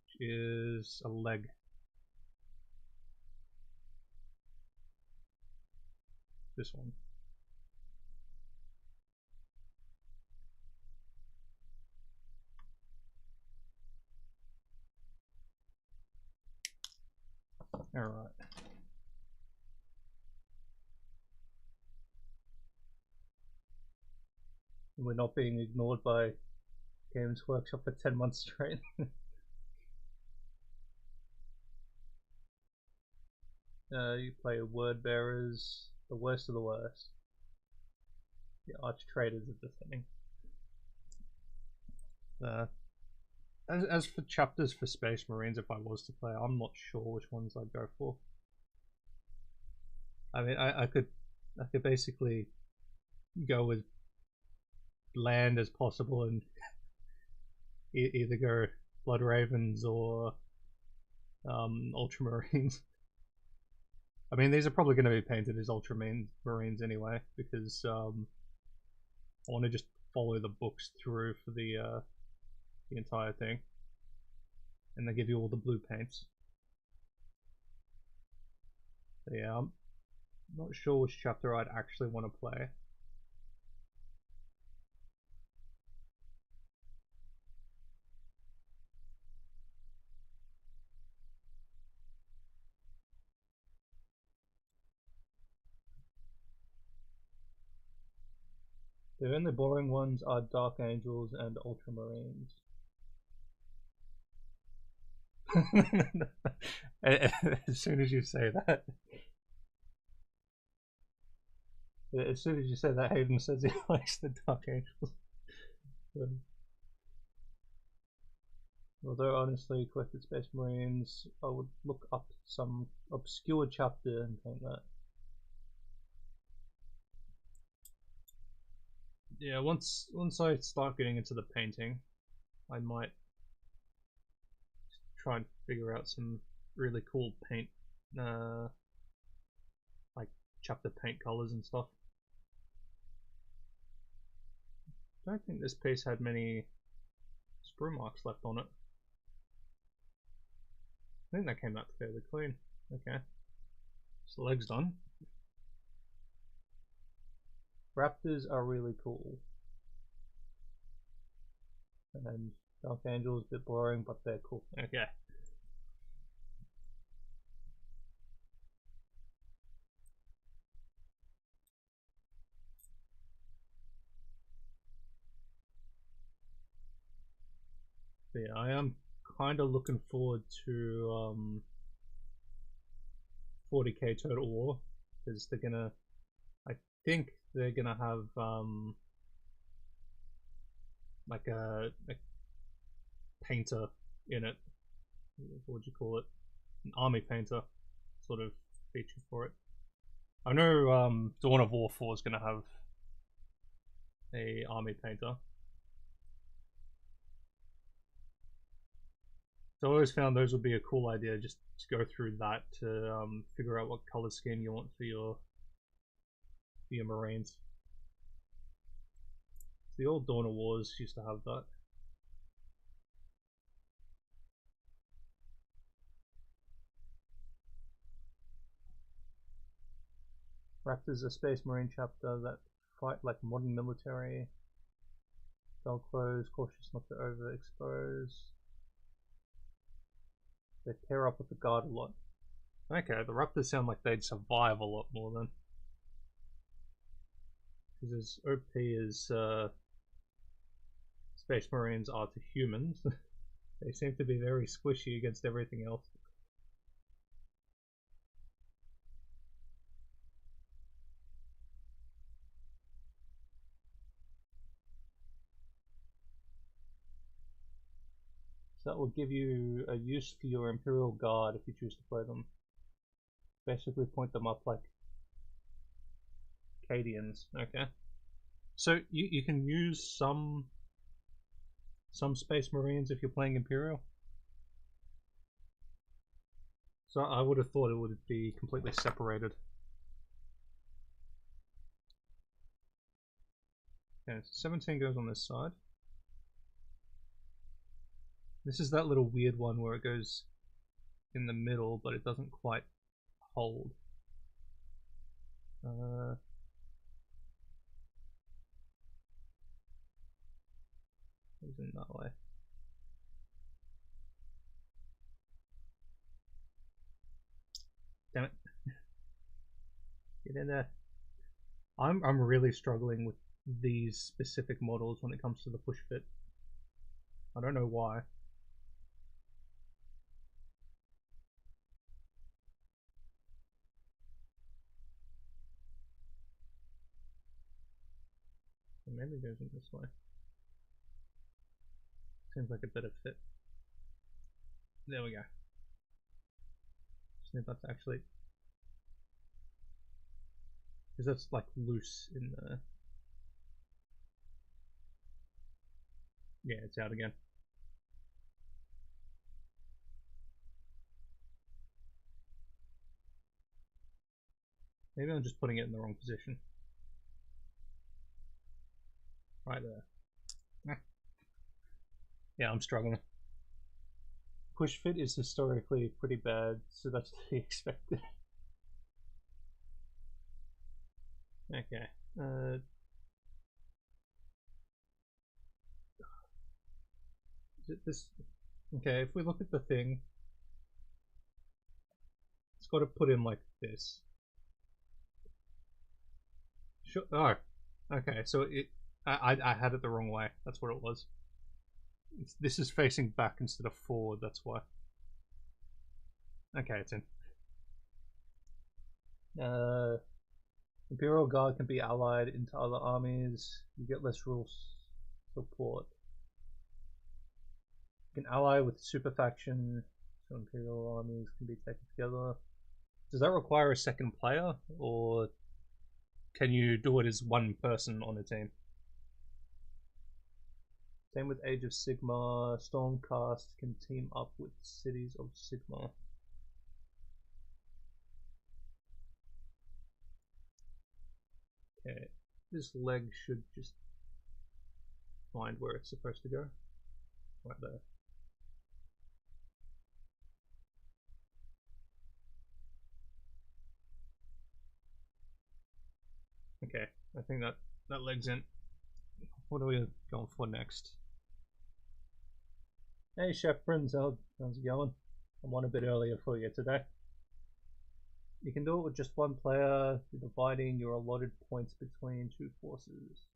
S1: which is a leg. This one. Alright. We're not being ignored by Games Workshop for 10 months straight. You play Word Bearers, the worst of the worst. The Arch Traders of the thing. As for chapters for Space Marines, if I was to play, I'm not sure which ones I'd go for. I mean, I could basically go with land as possible and either go Blood Ravens or Ultramarines. I mean, these are probably going to be painted as Ultramarines anyway, because I want to just follow the books through for the entire thing, and they give you all the blue paints. Yeah, I'm not sure which chapter I'd actually want to play. The only boring ones are Dark Angels and Ultramarines. As soon as you say that, Hayden says he likes the Dark Angels. Although honestly, collected Space Marines, I would look up some obscure chapter and paint that. Yeah, once I start getting into the painting, I might try and figure out some really cool paint, like chapter paint colors and stuff. I don't think this piece had many sprue marks left on it. I think that came out fairly clean. Okay. So the leg's done. Raptors are really cool. And Dark Angels, a bit boring, but they're cool. Okay. So yeah, I am kind of looking forward to 40k Total War, because they're gonna, I think they're gonna have like a painter in it. What would you call it? An army painter sort of feature for it. I know Dawn of War 4 is gonna have a army painter. So I always found those would be a cool idea, just to go through that to figure out what color scheme you want for your Marines. The old Dawn of Wars used to have that. Raptors, a Space Marine chapter that fight like modern military. Dull clothes, cautious not to overexpose. They pair up with the guard a lot. Okay, the Raptors sound like they'd survive a lot more then. Because as OP as Space Marines are to humans, they seem to be very squishy against everything else. So that will give you a use for your Imperial Guard if you choose to play them. Basically point them up like Cadians, okay? So you can use some Space Marines if you're playing Imperial. So I would have thought it would be completely separated. Okay, so 17 goes on this side. This is that little weird one where it goes in the middle, but it doesn't quite hold. Goes in that way. Damn it. Get in there. I'm really struggling with these specific models when it comes to the push fit. I don't know why. Maybe it goes in this way. Seems like a better fit. There we go. Just need that to actually, because that's like loose in the. Yeah, it's out again. Maybe I'm just putting it in the wrong position. Right there. Yeah, I'm struggling. Push fit is historically pretty bad, so that's to be expected. Okay. Is it this? Okay, if we look at the thing, it's got to put in like this. Sure. Oh, okay. So I had it the wrong way. That's what it was. This is facing back instead of forward. That's why. Okay, it's in. Imperial Guard can be allied into other armies. You get less rule support. You can ally with super faction, so Imperial armies can be taken together. Does that require a second player, or can you do it as one person on a team? Same with Age of Sigmar. Stormcast can team up with Cities of Sigmar. Okay, this leg should just find where it's supposed to go. Right there. Okay, I think that leg's in. What are we going for next? Hey Chef Prince, how's it going? I'm on a bit earlier for you today. You can do it with just one player. You're dividing your allotted points between two forces.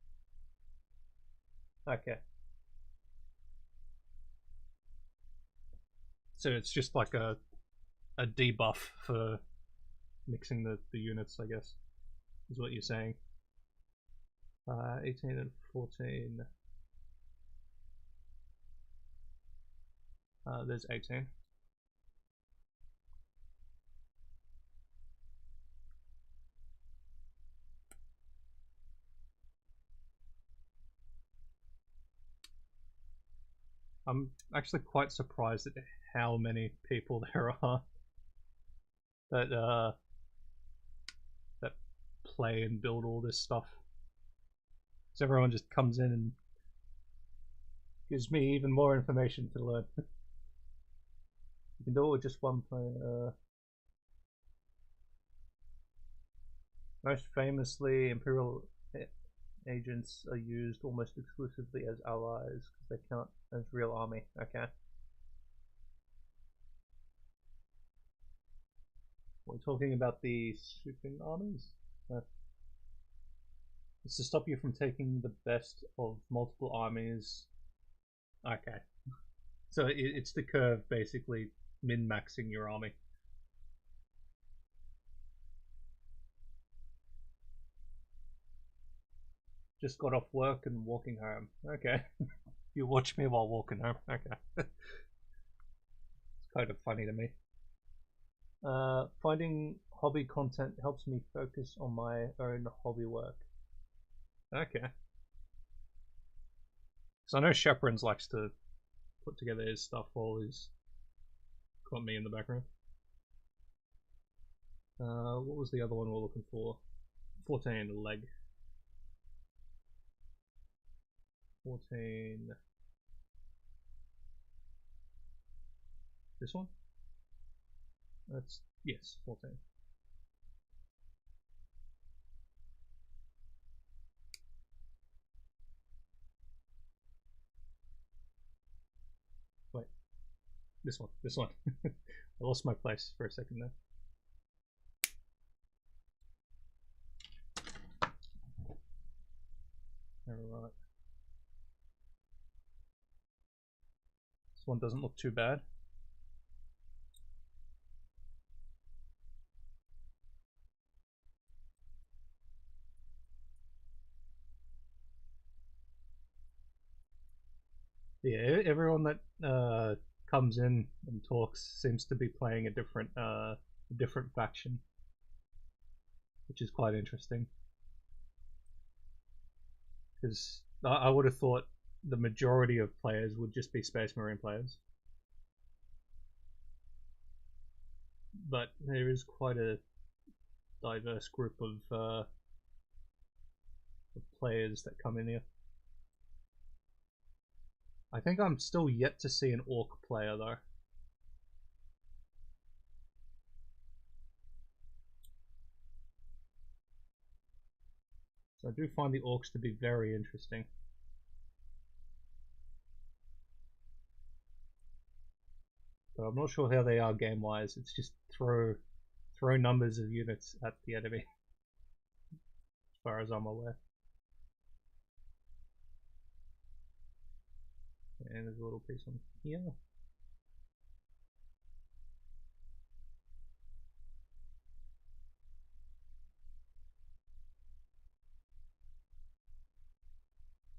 S1: Okay. So it's just like a debuff for mixing the units, I guess, is what you're saying. 18 and 14. There's 18. I'm actually quite surprised at how many people there are that that play and build all this stuff. So everyone just comes in and gives me even more information to learn. You can do it with just one player. Most famously, Imperial agents are used almost exclusively as allies because they count as real army. Okay. We're talking about the swooping armies. It's to stop you from taking the best of multiple armies. Okay. So it's the curve basically min-maxing your army. Just got off work and walking home. Okay. You watch me while walking home. Okay. It's kind of funny to me. Finding hobby content helps me focus on my own hobby work. Okay. So I know Chaperons likes to put together his stuff while he's got me in the background. What was the other one we're looking for? 14, leg. 14. This one? That's, yes, 14. Wait, this one. I lost my place for a second there. Alright. This one doesn't look too bad. Yeah, everyone that comes in and talks seems to be playing a different faction, which is quite interesting. Because I would have thought the majority of players would just be Space Marine players, but there is quite a diverse group of players that come in here. I think I'm still yet to see an Orc player though. So I do find the orcs to be very interesting. But I'm not sure how they are game-wise. It's just throw numbers of units at the enemy, as far as I'm aware. And there's a little piece on here.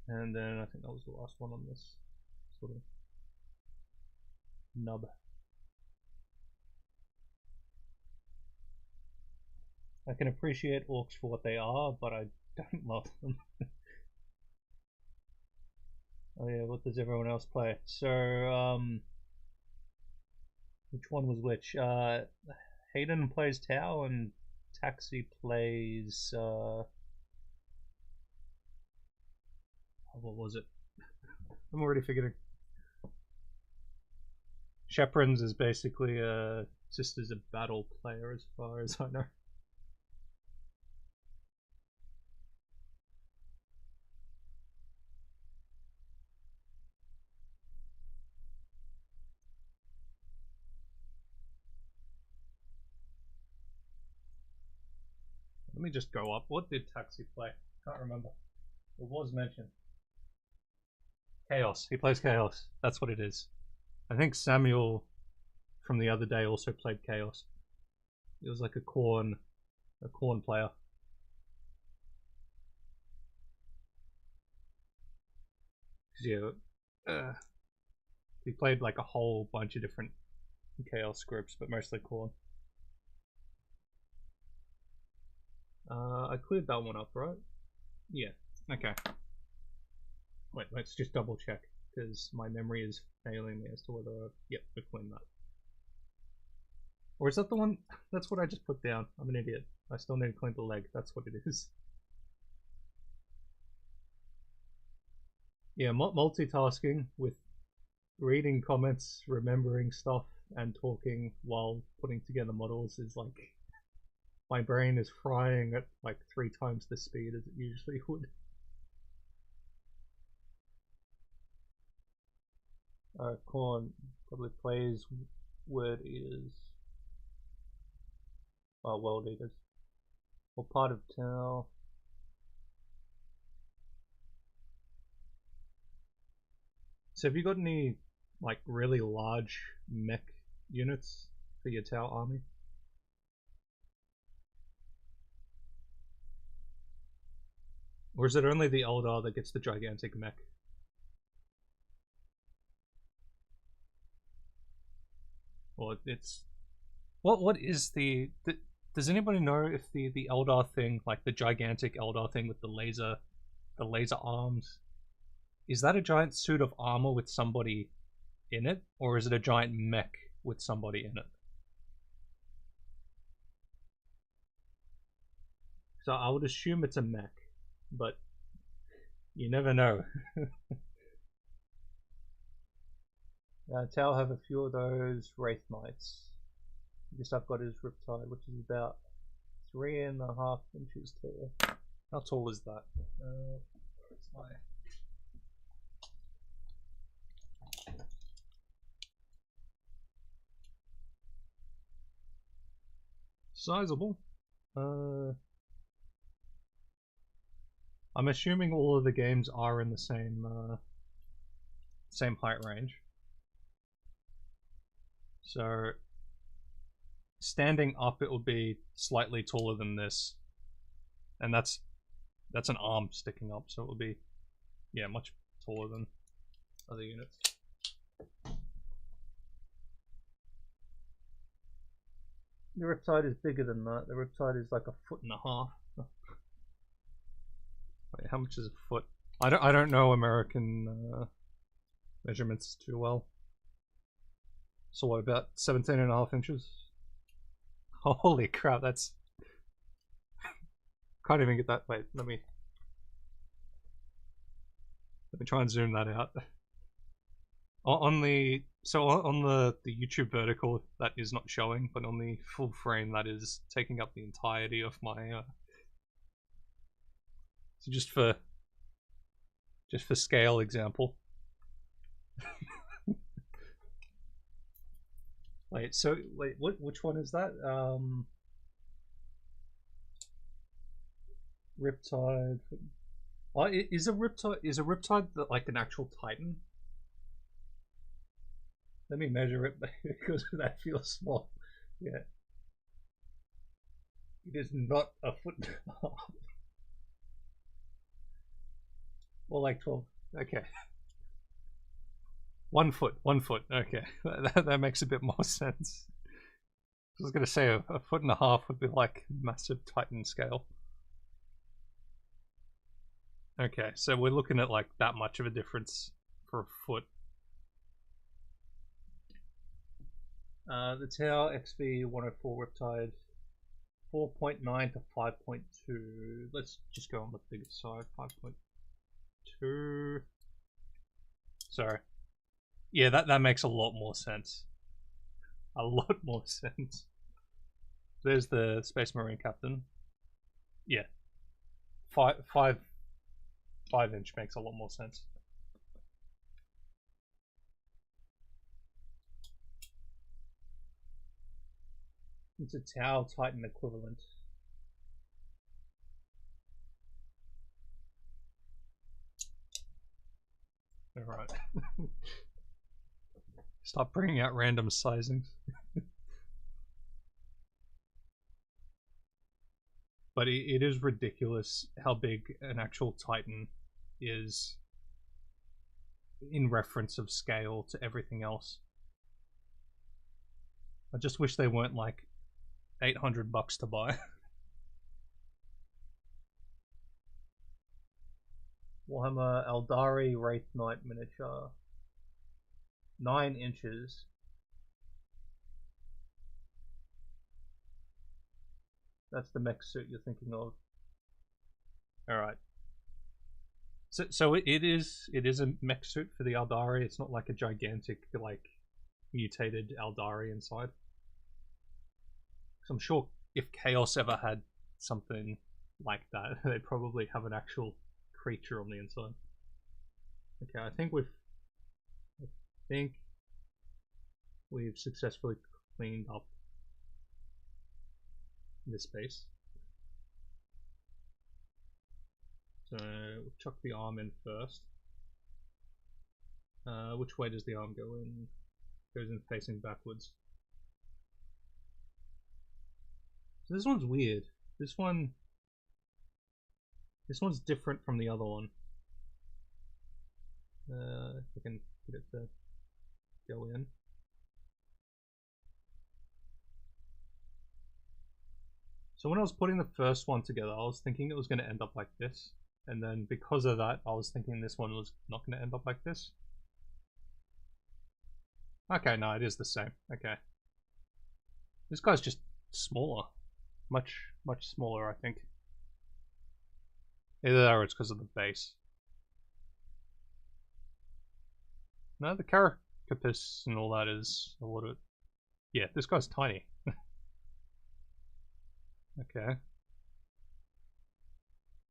S1: And then I think that was the last one on this sort of nub. I can appreciate orcs for what they are, but I don't love them. Oh yeah, what does everyone else play? So, which one was which? Hayden plays Tau and Taxi plays, what was it? I'm already forgetting. Chaperons is basically just as a battle player as far as I know. Let me just go up. What did Taxi play? Can't remember. It was mentioned. Chaos. He plays Chaos. That's what it is. I think Samuel from the other day also played Chaos. It was like a corn player. Yeah, he played like a whole bunch of different Chaos groups, but mostly corn. I cleared that one up, right? Yeah. Okay. Wait, let's just double check, because my memory is failing me as to whether yep, we cleaned that. Or is that the one? That's what I just put down. I'm an idiot. I still need to clean the leg. That's what it is. Yeah, multitasking with reading comments, remembering stuff, and talking while putting together models is like my brain is frying at like 3 times the speed as it usually would. Corn probably plays Word Eaters. Oh, World Eaters. Or part of Tau. So have you got any like really large mech units for your Tau army? Or is it only the Eldar that gets the gigantic mech? Well, it's what is the does anybody know if the Eldar thing, like the gigantic Eldar thing with the laser arms, is that a giant suit of armor with somebody in it, or is it a giant mech with somebody in it? So I would assume it's a mech, but you never know. Tau have a few of those Wraith Knights. This I've got is Riptide, which is about 3.5 inches tall. How tall is that? Where's my... Sizable. I'm assuming all of the games are in the same height range. So standing up, it will be slightly taller than this, and that's an arm sticking up, so it will be much taller than other units. The Riptide is bigger than that. The Riptide is like 1.5 feet. Wait, how much is a foot? I don't know American measurements too well. So what, about 17.5 inches? Holy crap, that's... Can't even get that. Wait, let me try and zoom that out. On the YouTube vertical, that is not showing, but on the full frame, that is taking up the entirety of my So just for scale example. Wait, so wait, which one is that? Riptide. Oh, is a Riptide like an actual Titan? Let me measure it because that feels small. Yeah. It is not a foot and a half. Or like 12. Okay. 1 foot. Okay. That makes a bit more sense. I was going to say a foot and a half would be like massive Titan scale. Okay, so we're looking at like that much of a difference for a foot. The Tau XV 104 Riptide 4.9 to 5.2. Let's just go on the bigger side. 5.2. Sorry. Yeah, that makes a lot more sense. A lot more sense. There's the Space Marine Captain. Yeah. 5-inch makes a lot more sense. It's a Tau Titan equivalent. Alright. Stop bringing out random sizings. But it is ridiculous how big an actual Titan is in reference of scale to everything else. I just wish they weren't like $800 to buy. Warhammer Eldari Wraith Knight miniature. 9 inches. That's the mech suit you're thinking of. Alright. So it is a mech suit for the Eldari. It's not like a gigantic, like, mutated Eldari inside. So I'm sure if Chaos ever had something like that, they'd probably have an actual creature on the inside. Okay, I think we've successfully cleaned up this space. So we'll chuck the arm in first. Which way does the arm go in? Goes in facing backwards. So this one's weird. This one's different from the other one. If I can get it to go in. So when I was putting the first one together, I was thinking it was going to end up like this. And then because of that, I was thinking this one was not going to end up like this. Okay, no, it is the same. Okay. This guy's just smaller. Much smaller, I think. Either that or it's because of the base. No, the carapace and all that is a lot of... Yeah, this guy's tiny. Okay.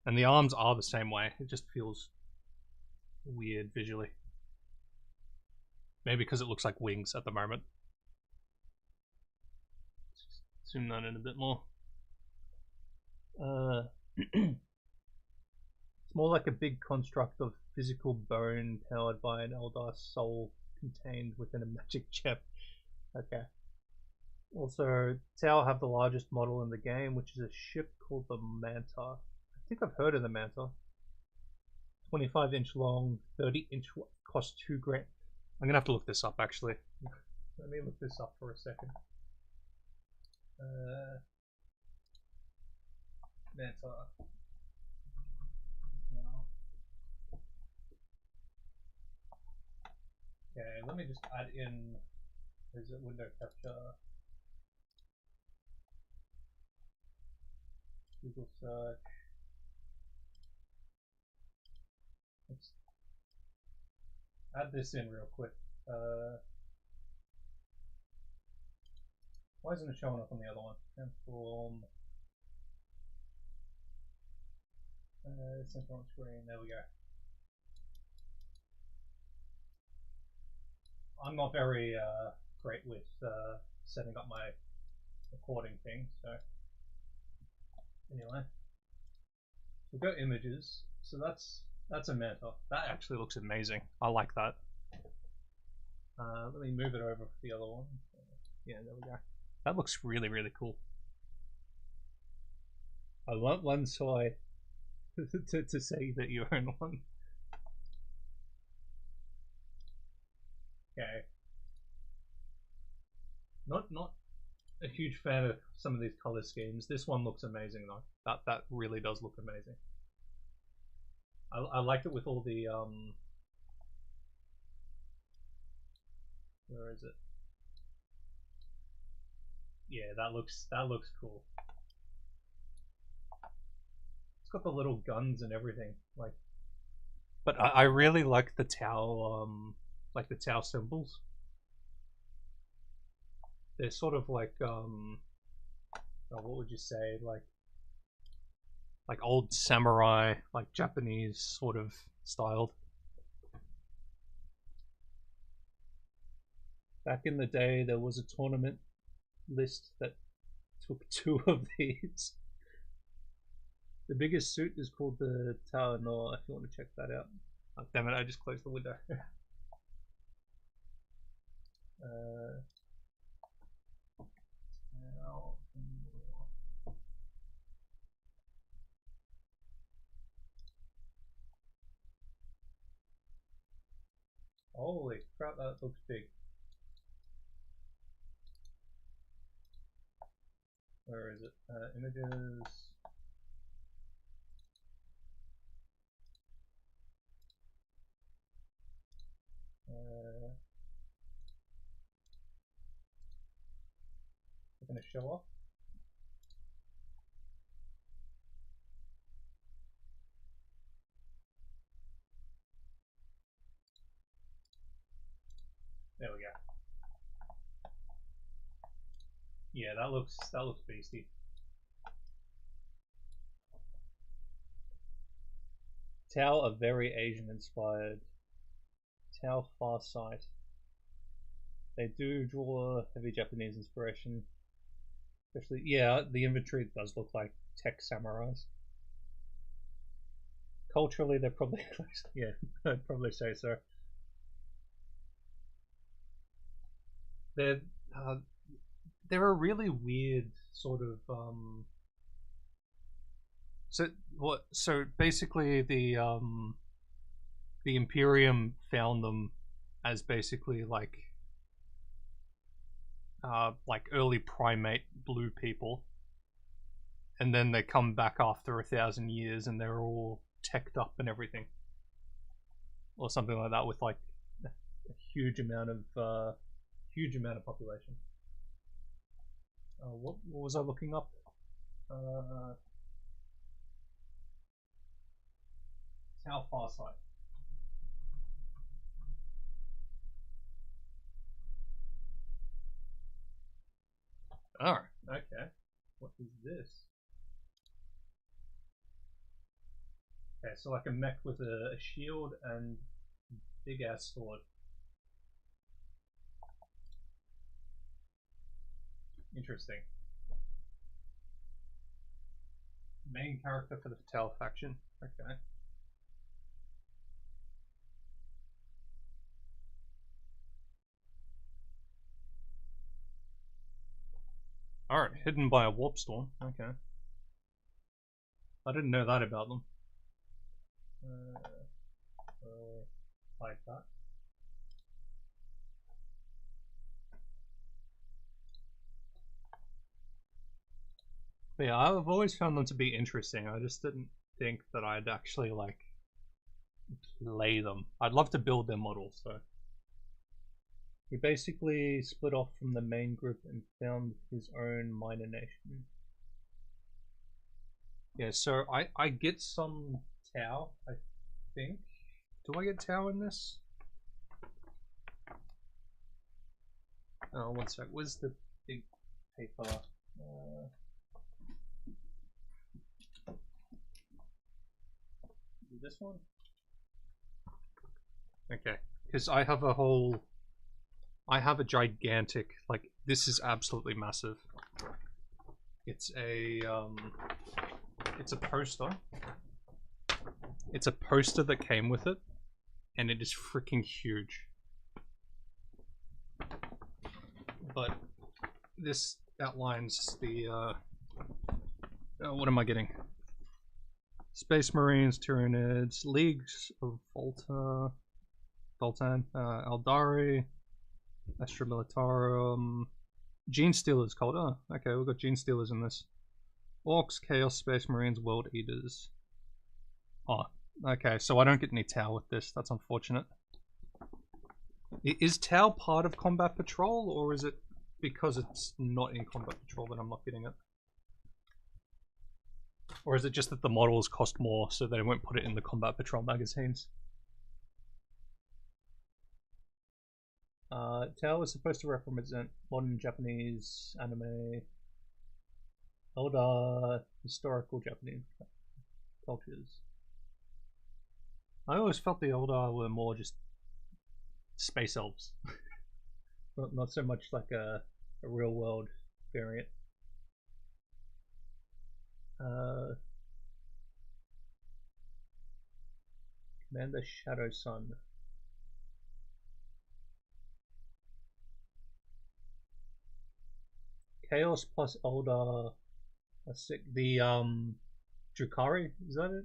S1: And the arms are the same way. It just feels weird visually. Maybe because it looks like wings at the moment. Let's just zoom that in a bit more. It's more like a big construct of physical bone powered by an Eldar soul contained within a magic chip. Okay. Also, Tau have the largest model in the game, which is a ship called the Manta. I think I've heard of the Manta. 25-inch long, 30-inch cost $2,000. I'm gonna have to look this up actually. Let me look this up for a second. Manta. Now. Okay, let me just add in. Is it window capture? Google search. Let's add this in real quick. Why isn't it showing up on the other one? Transform. Center on screen, there we go. I'm not very great with setting up my recording thing, so anyway. We've got images, so that's a manta. That actually looks amazing. I like that. Let me move it over for the other one. Yeah, there we go. That looks really, really cool. I want one soy to say that you own one. Okay. Not a huge fan of some of these color schemes. This one looks amazing though. That really does look amazing. I like it with all the where is it? Yeah, that looks cool. It's got the little guns and everything. Like, but I really like the Tau symbols. They're sort of like what would you say, like old samurai, like Japanese sort of styled. Back in the day, there was a tournament list that took 2 of these. The biggest suit is called the Tower Noir, if you want to check that out. Oh, damn it, I just closed the window. Holy crap, that looks big. Where is it? Images. We're going to show off. There we go. Yeah, that looks beasty. Tau are very Asian inspired. Tau Farsight. They do draw heavy Japanese inspiration. Especially, yeah, the inventory does look like tech samurais. Culturally, they're probably close. Yeah, I'd probably say so. They're a really weird sort of so basically the Imperium found them as basically like early primate blue people, and then they come back after 1,000 years and they're all teched up and everything, or something like that, with like a huge amount of population. What was I looking up? How Farsight. Oh, okay. What is this? Okay, so like a mech with a shield and big ass sword. Interesting. Main character for the Patel faction. Okay. Alright, hidden by a warp storm. Okay. I didn't know that about them. Like that. But yeah, I've always found them to be interesting. I just didn't think that I'd actually like play them. I'd love to build their models, so. He basically split off from the main group and found his own minor nation. Yeah, so I get some Tau, I think. Do I get Tau in this? Oh, one sec. Where's the big paper? This one? Okay, because I have a whole... I have a gigantic, like, this is absolutely massive. It's a poster. It's a poster that came with it, and it is freaking huge. But this outlines the, what am I getting? Space Marines, Tyranids, Leagues of Voltan, Eldari, Astra Militarum, Gene Stealers called. Oh, okay, we've got Gene Stealers in this. Orcs, Chaos Space Marines, World Eaters. Oh, okay, so I don't get any Tau with this. That's unfortunate. Is Tau part of Combat Patrol, or is it because it's not in Combat Patrol that I'm not getting it? Or is it just that the models cost more, so they won't put it in the Combat Patrol magazines? Tau is supposed to represent modern Japanese anime, older historical Japanese cultures. I always felt the Eldar were more just space elves, not so much like a real world variant. Commander Shadow Sun. Chaos plus Eldar. The Drukhari, is that it?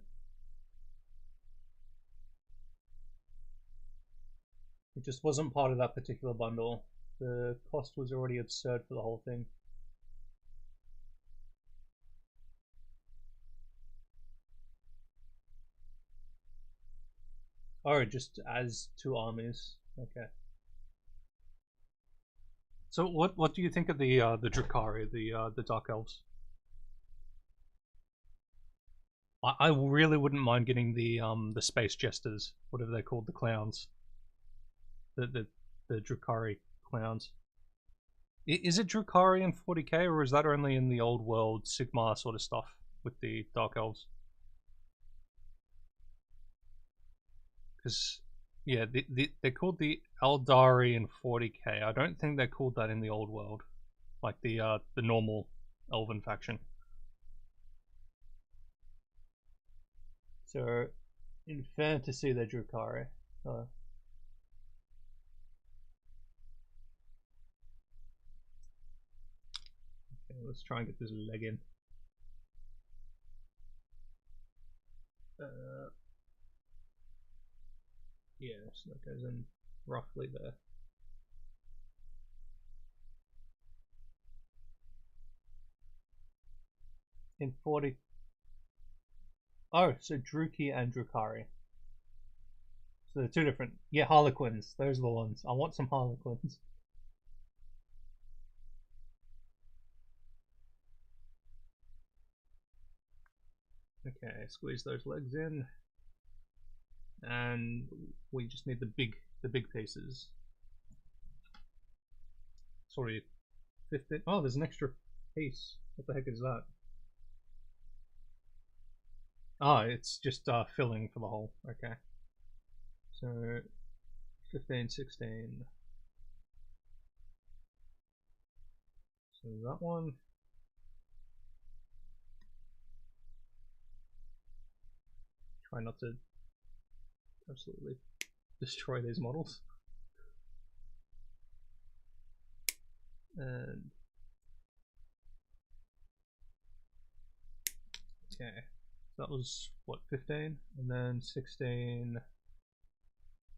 S1: It just wasn't part of that particular bundle. The cost was already absurd for the whole thing. Oh, just as two armies. Okay. So what do you think of the Drukhari, the Dark Elves? I really wouldn't mind getting the Space Jesters, whatever they're called, the clowns. The Drukhari clowns. Is it Drukhari in 40k, or is that only in the old world Sigmar sort of stuff with the Dark Elves? Because yeah, they're called the Eldari in 40k. I don't think they're called that in the old world, like the normal Elven faction. So in fantasy, they're Drukhari. Okay, let's try and get this leg in. Yeah, so that goes in roughly there. In 40. Oh, so Druki and Drukhari. So they're two different. Yeah, Harlequins. Those are the ones. I want some Harlequins. Okay, squeeze those legs in. And we just need the big pieces. Sorry, 15. Oh, there's an extra piece. What the heck is that? Oh, it's just filling for the hole. Okay. So 15, 16. So that one. Try not to absolutely destroy these models. And okay, so that was what, 15, and then 16.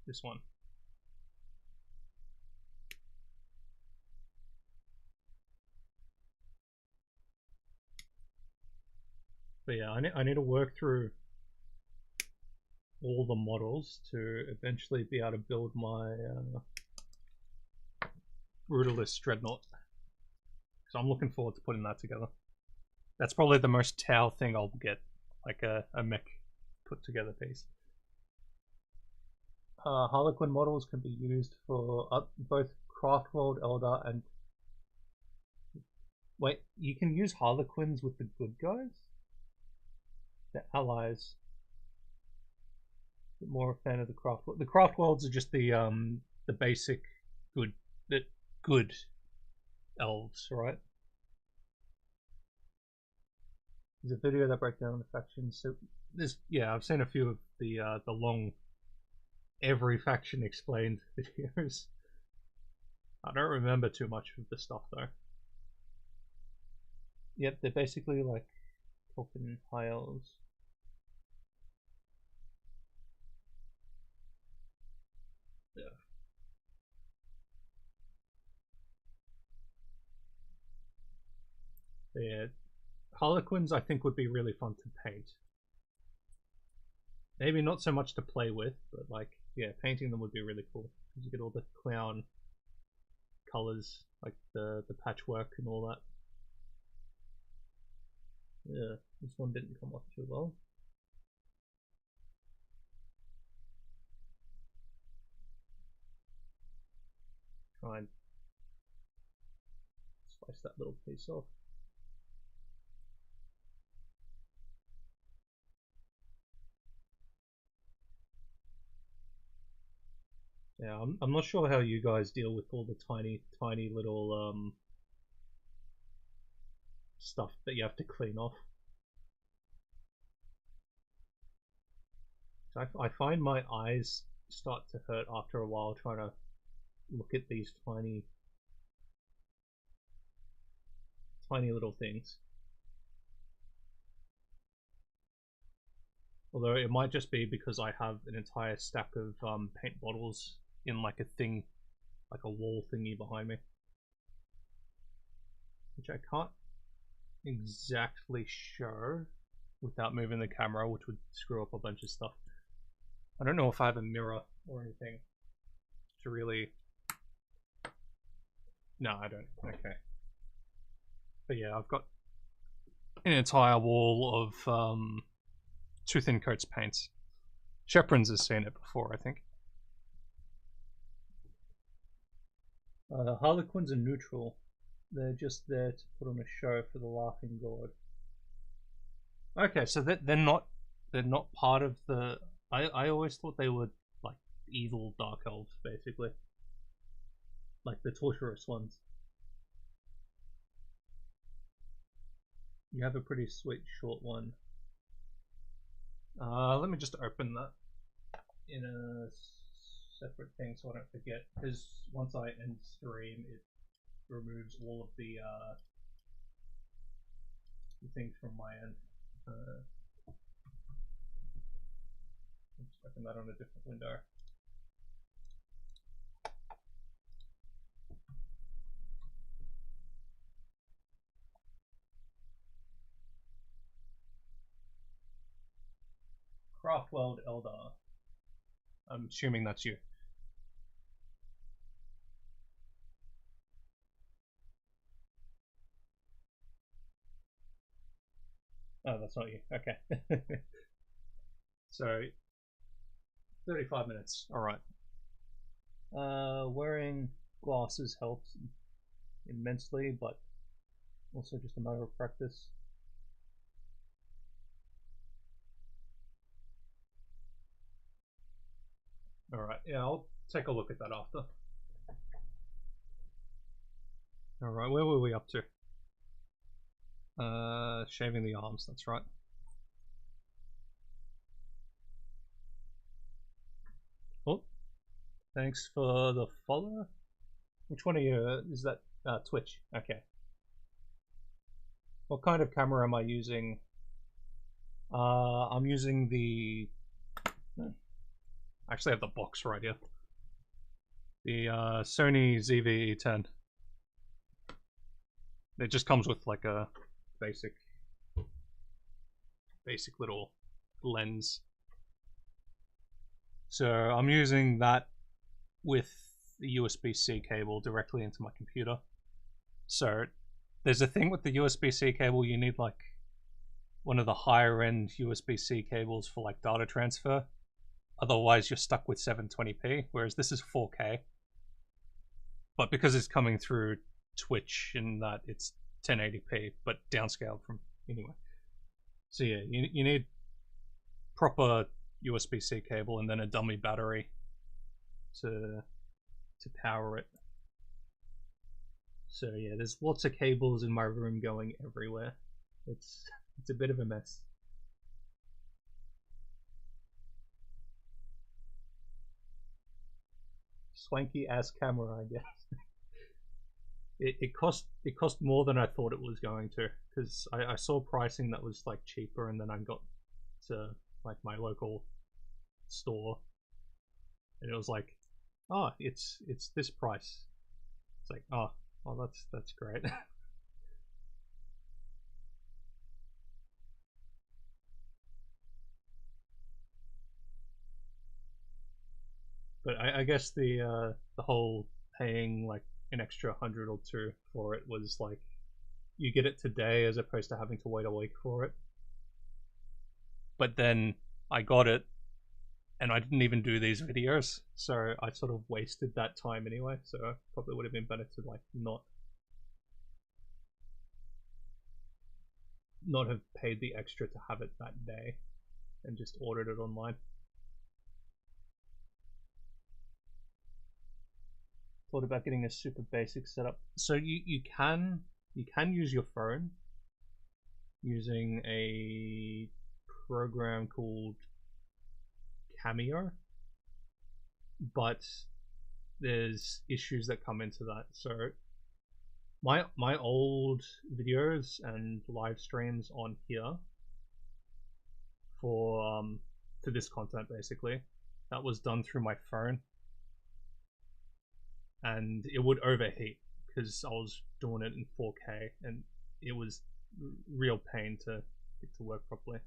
S1: This one. But yeah, I need to work through all the models to eventually be able to build my Brutalist Dreadnought. So I'm looking forward to putting that together. That's probably the most Tau thing I'll get, like a mech put together piece. Harlequin models can be used for both Craftworld Eldar and... Wait, you can use Harlequins with the good guys? The allies. More a fan of the craft. The craft worlds are just the basic good good elves, right? There's a video that breaks down the factions. So there's I've seen a few of the long every faction explained videos. I don't remember too much of the stuff though. Yep, they're basically like talking high elves. Yeah. Yeah. Harlequins I think would be really fun to paint. Maybe not so much to play with, but like, yeah, painting them would be really cool. Because you get all the clown colors, like the patchwork and all that. Yeah, this one didn't come off too well. Try and slice that little piece off. Yeah, I'm not sure how you guys deal with all the tiny little stuff that you have to clean off. I find my eyes start to hurt after a while trying to look at these tiny little things. Although it might just be because I have an entire stack of paint bottles in like a thing, like a wall thingy behind me, which I can't exactly show without moving the camera, which would screw up a bunch of stuff. I don't know if I have a mirror or anything to really... No, I don't. Okay. But yeah, I've got an entire wall of Two Thin Coats paints. Sheprin's has seen it before, I think. Harlequins are neutral. They're just there to put on a show for the laughing god. Okay, so they're not part of the... I always thought they were like evil dark elves, basically. Like the torturous ones. You have a pretty sweet short one. Let me just open that in a separate thing so I don't forget, because once I end stream it removes all of the things from my end. Just open that on a different window. Craftworld Eldar. I'm assuming that's you. Oh, that's not you. Okay. So, 35 minutes. Alright. Wearing glasses helps immensely, but also just a matter of practice. Alright, yeah, I'll take a look at that after. Alright, where were we up to? Shaving the arms, that's right. Oh, thanks for the follow. Which one are you? Is that Twitch? Okay. What kind of camera am I using? I'm using the... I actually have the box right here. The Sony ZV-E10. It just comes with like a basic little lens. So I'm using that with the USB-C cable directly into my computer. So there's a thing with the USB-C cable, you need like one of the higher end USB-C cables for like data transfer. Otherwise you're stuck with 720p, whereas this is 4K. But because it's coming through Twitch in that it's 1080p, but downscaled from anyway. So yeah, you need proper USB-C cable and then a dummy battery to power it. So yeah, there's lots of cables in my room going everywhere. It's a bit of a mess. Swanky ass camera, I guess. It cost more than I thought it was going to, because I saw pricing that was like cheaper, and then I got to like my local store, and it was like, oh, it's this price. It's like, oh, well, that's great. But I guess the whole paying like an extra 100 or two for it was like, you get it today as opposed to having to wait a week for it. But then I got it, and I didn't even do these videos, so I sort of wasted that time anyway. So probably would have been better to like not have paid the extra to have it that day, and just ordered it online. Thought about getting a super basic setup. So you can use your phone using a program called Cameo, but there's issues that come into that. So my old videos and live streams on here for this content, basically, that was done through my phone, and it would overheat because I was doing it in 4K, and it was real pain to get to work properly.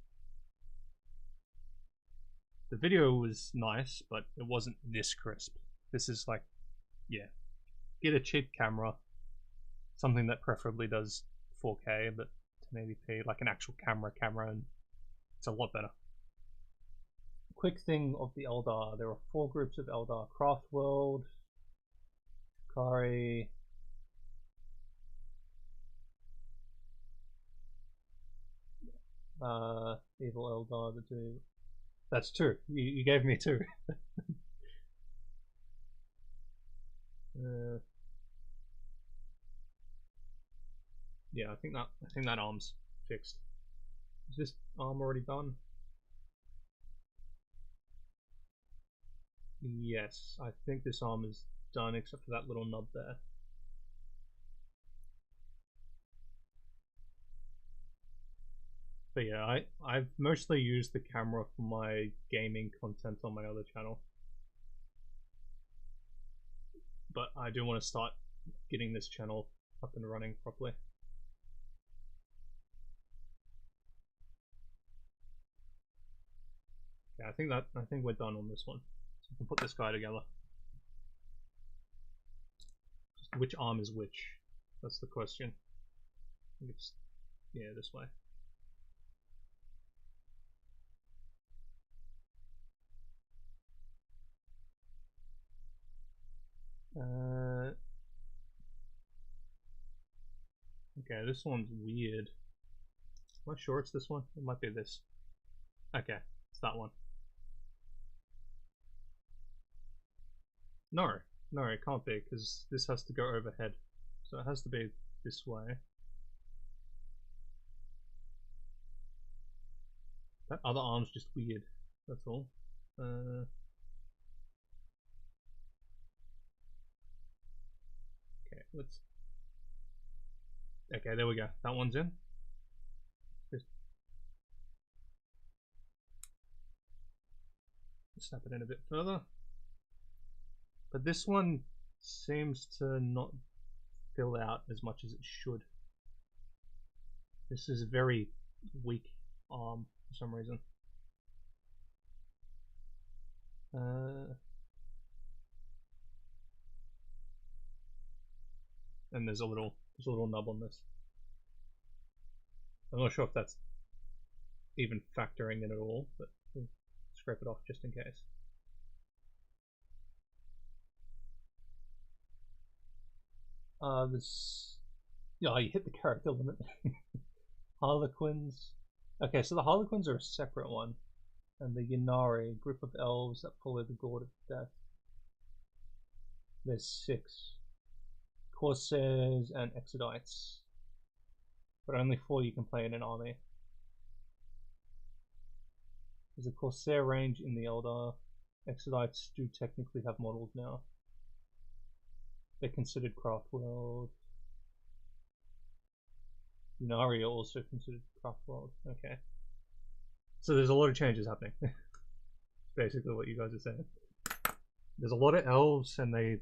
S1: The video was nice, but it wasn't this crisp. This is like, yeah, get a cheap camera, something that preferably does 4K, but 1080p, like an actual camera, and it's a lot better. Quick thing of the Eldar: there are 4 groups of Eldar: Craftworld, Kari, Evil Eldar, the 2. That's 2. You gave me 2. Yeah, I think that arm's fixed. Is this arm already done? Yes, I think this arm is done except for that little nub there. But yeah, I've mostly used the camera for my gaming content on my other channel. But I do want to start getting this channel up and running properly. Yeah, I think we're done on this one. So we can put this guy together. Just which arm is which? That's the question. I think it's, yeah, this way. Okay, this one's weird. Am I sure it's this one? It might be this. Okay, it's that one. No, it can't be, because this has to go overhead. So it has to be this way. That other arm's just weird, that's all. Okay, let's... Okay, there we go. That one's in. Just snap it in a bit further. But this one seems to not fill out as much as it should. This is a very weak arm for some reason. And there's a little nub on this. I'm not sure if that's even factoring in at all, but we'll scrape it off just in case. There's... Yeah, you hit the character limit. Harlequins. Okay, so the Harlequins are a separate one. And the Ynnari, group of elves that follow the God of Death. There's 6. Corsairs and Exodites. But only 4 you can play in an army. There's a Corsair range in the Eldar. Exodites do technically have models now. They're considered Craft World. Ynnari are also considered Craft World. Okay. So there's a lot of changes happening. Basically what you guys are saying. There's a lot of elves and they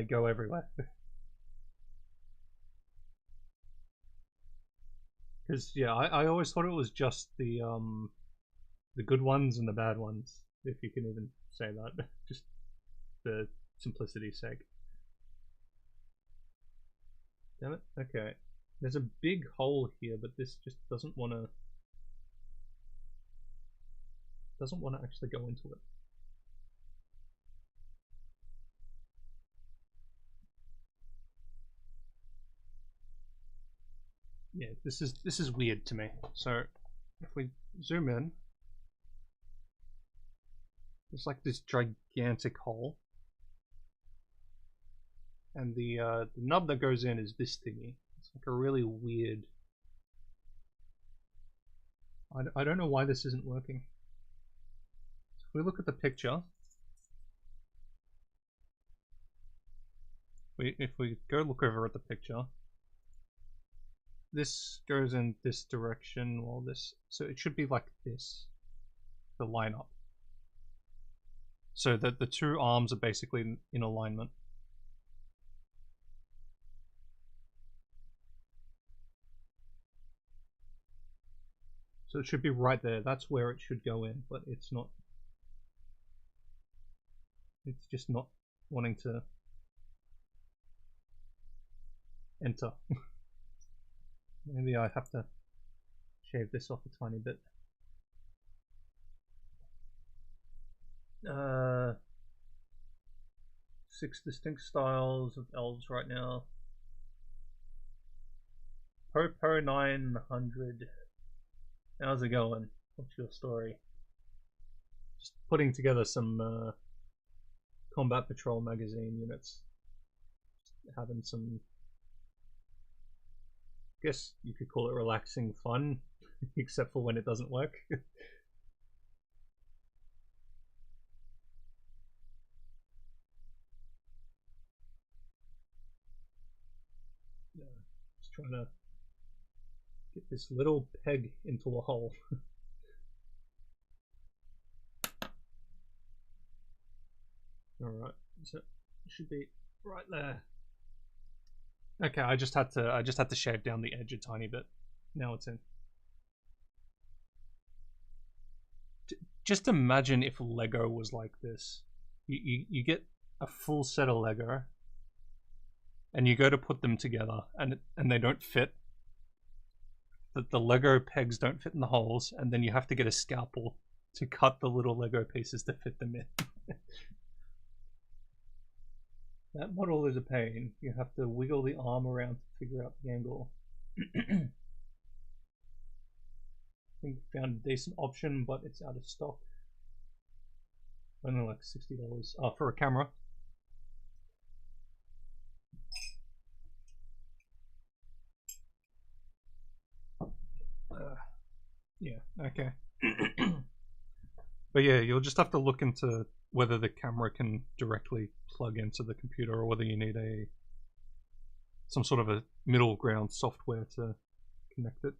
S1: go everywhere. Because yeah, I always thought it was just the good ones and the bad ones, if you can even say that, just for simplicity's sake. Damn it. Okay. There's a big hole here, but this just doesn't want to actually go into it. Yeah, this is weird to me. So if we zoom in, there's like this gigantic hole, and the nub that goes in is this thingy. It's like a really weird. I don't know why this isn't working. So if we look at the picture, if we go look over at the picture, this goes in this direction, while this, so it should be like this, the line up, so that the 2 arms are basically in alignment. So it should be right there. That's where it should go in, but it's not. It's just not wanting to enter. Maybe I have to shave this off a tiny bit. 6 distinct styles of elves right now. Popo 900. How's it going? What's your story? Just putting together some Combat Patrol magazine units. Just having some, I guess you could call it relaxing fun, except for when it doesn't work. Yeah, just trying to get this little peg into a hole. Alright, so it should be right there. Okay, I just had to shave down the edge a tiny bit. Now it's in. Just imagine if Lego was like this. You get a full set of Lego, and you go to put them together, and they don't fit. The Lego pegs don't fit in the holes, and then you have to get a scalpel to cut the little Lego pieces to fit them in. That model is a pain. You have to wiggle the arm around to figure out the angle. I think I found a decent option, but it's out of stock. Only like $60 for a camera. Yeah, okay. But yeah, you'll just have to look into whether the camera can directly plug into the computer or whether you need some sort of a middle ground software to connect it.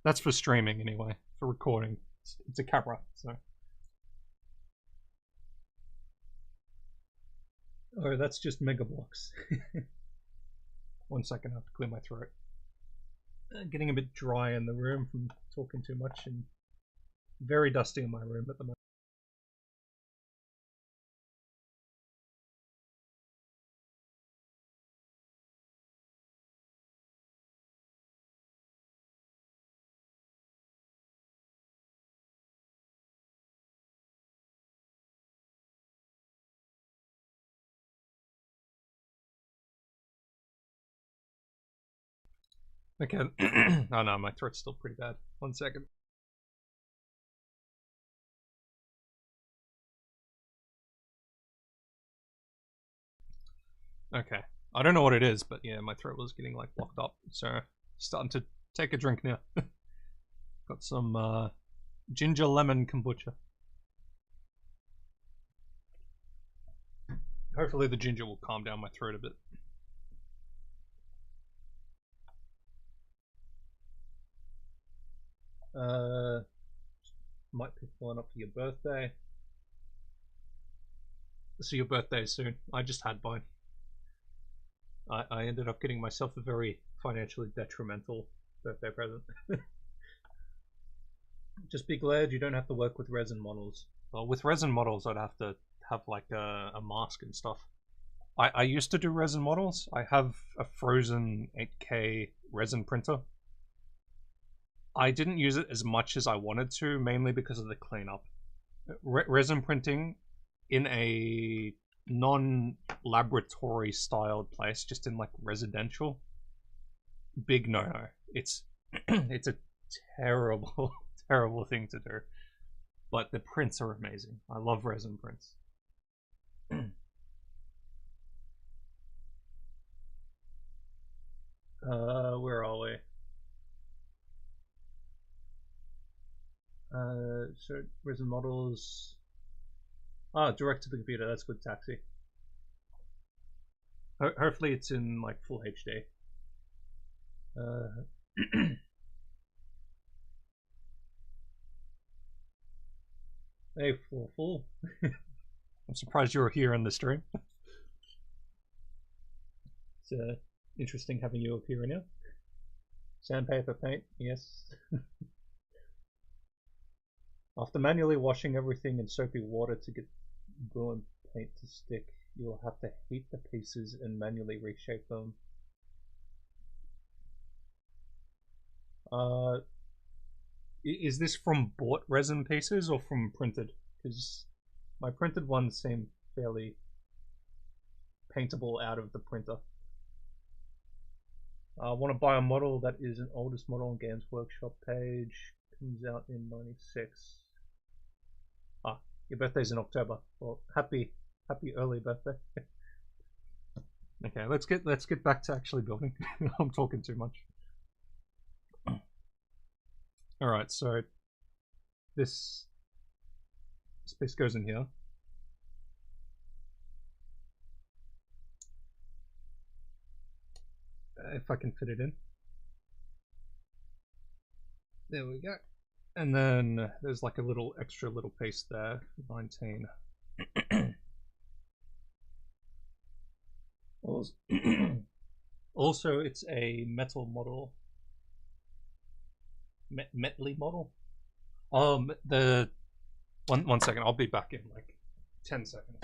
S1: That's for streaming anyway. For recording, it's a camera, so. Oh, that's just Mega Bloks. 1 second, I have to clear my throat. Getting a bit dry in the room from talking too much, and very dusty in my room at the moment. Okay. Oh no, my throat's still pretty bad. 1 second. Okay. I don't know what it is, but yeah, my throat was getting like blocked up, so starting to take a drink now. Got some ginger lemon kombucha. Hopefully the ginger will calm down my throat a bit. Might pick one up for your birthday. So your birthday soon. I just had mine. I ended up getting myself a very financially detrimental birthday present. Just be glad you don't have to work with resin models. Well, with resin models, I'd have to have like a mask and stuff. I used to do resin models. I have a frozen 8K resin printer. I didn't use it as much as I wanted to, mainly because of the cleanup. Resin printing in a non-laboratory styled place, just in like residential, big no-no. It's it's a terrible terrible thing to do, but the prints are amazing. I love resin prints. Where are we? So resin models. Ah, direct to the computer. That's good, Taxi. Hopefully it's in like full HD. Hey, full. I'm surprised you're here in the stream. It's interesting having you appear now. Sandpaper paint, yes. After manually washing everything in soapy water to get glue and paint to stick, you'll have to heat the pieces and manually reshape them. Is this from bought resin pieces or from printed? Because my printed ones seem fairly paintable out of the printer. I want to buy a model that is an oldest model on Games Workshop page. Comes out in '96. Ah, your birthday's in October. Well, happy early birthday. Okay, let's get back to actually building. I'm talking too much. All right, so this piece goes in here. If I can fit it in. There we go. And then there's like a little extra little piece there, 19. Also, it's a metal model. Metly model? The one second, I'll be back in like 10 seconds.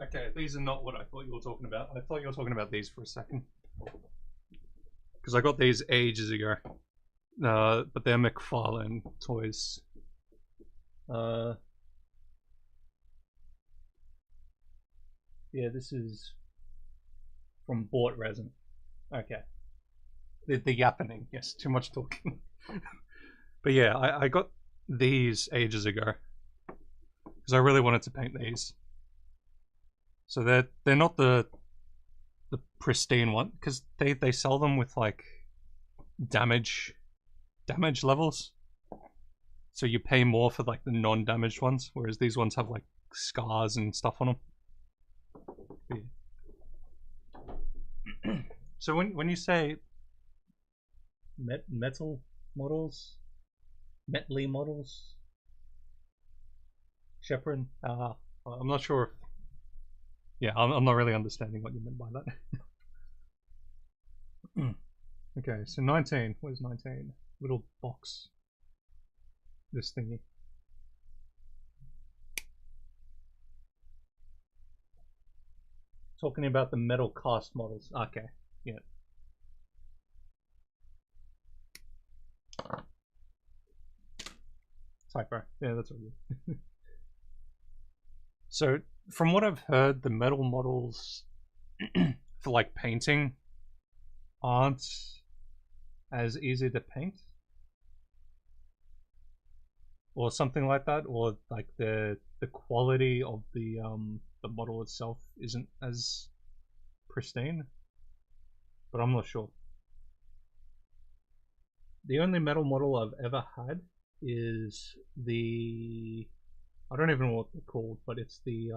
S1: Okay, these are not what I thought you were talking about. I thought you were talking about these for a second. Because I got these ages ago. But they're McFarlane toys. Yeah, this is from bought resin. Okay. The yappening, yes, too much talking. But yeah, I got these ages ago. Because I really wanted to paint these. So they're not the pristine one, because they sell them with like damage levels. So you pay more for like the non-damaged ones, whereas these ones have like scars and stuff on them. Yeah. So when you say metal models, metly models, Shepard, I'm not sure if, yeah, I'm not really understanding what you meant by that. Okay, so 19, where's 19? Little box. This thingy. Talking about the metal cast models. Okay, yet. Typo. Yeah, that's all good. So, from what I've heard, the metal models for like painting aren't as easy to paint, or something like that, or like the quality of the model itself isn't as pristine. But I'm not sure. The only metal model I've ever had is the, I don't even know what they're called, but it's the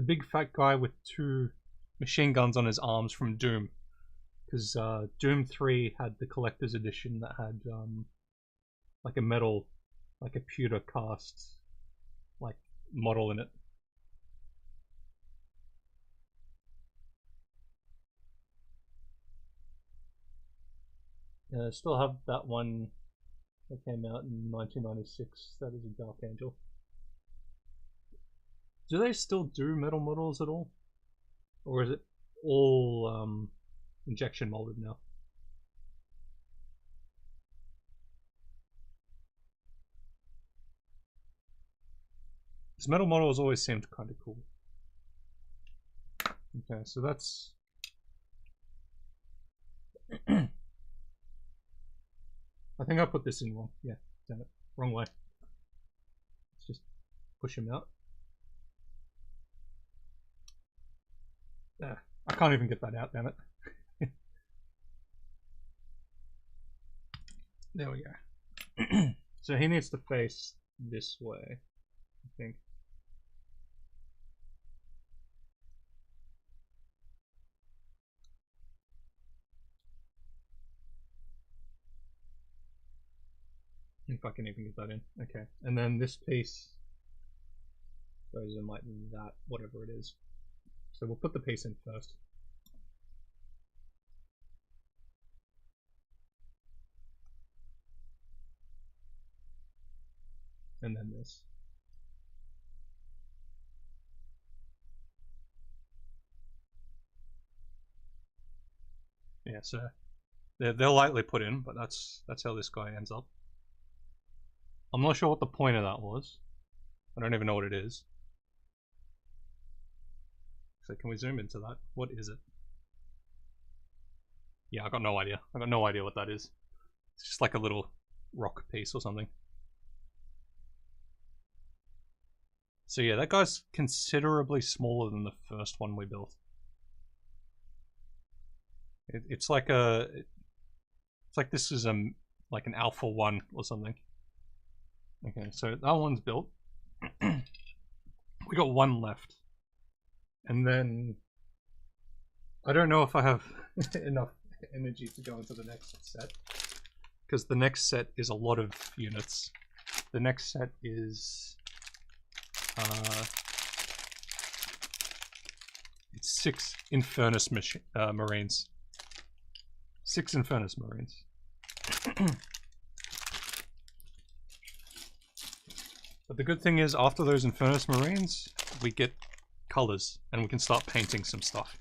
S1: big fat guy with 2 machine guns on his arms from Doom, because Doom 3 had the collector's edition that had like a metal, like a pewter cast like model in it. I still have that one that came out in 1996. That is a Dark Angel. Do they still do metal models at all? Or is it all injection molded now? Because metal models always seemed kind of cool. Okay, so that's... I think I put this in wrong. Yeah, damn it. Wrong way. Let's just push him out. Ah, I can't even get that out, damn it. There we go. So he needs to face this way, I think. If I can even get that in. Okay, and then this piece goes in like that, whatever it is. So we'll put the piece in first. And then this. Yeah, so they're lightly put in, but that's how this guy ends up. I'm not sure what the point of that was. I don't even know what it is. So can we zoom into that? What is it? Yeah, I got no idea. I got no idea what that is. It's just like a little rock piece or something. So yeah, that guy's considerably smaller than the first one we built. It's like a... It's like this is like an Alpha 1 or something. Okay, so that one's built. We got one left. And then... I don't know if I have enough energy to go into the next set. Because the next set is a lot of units. The next set is... it's 6 Infernus Marines. 6 Infernus Marines. But the good thing is, after those Infernus Marines, we get colors, and we can start painting some stuff.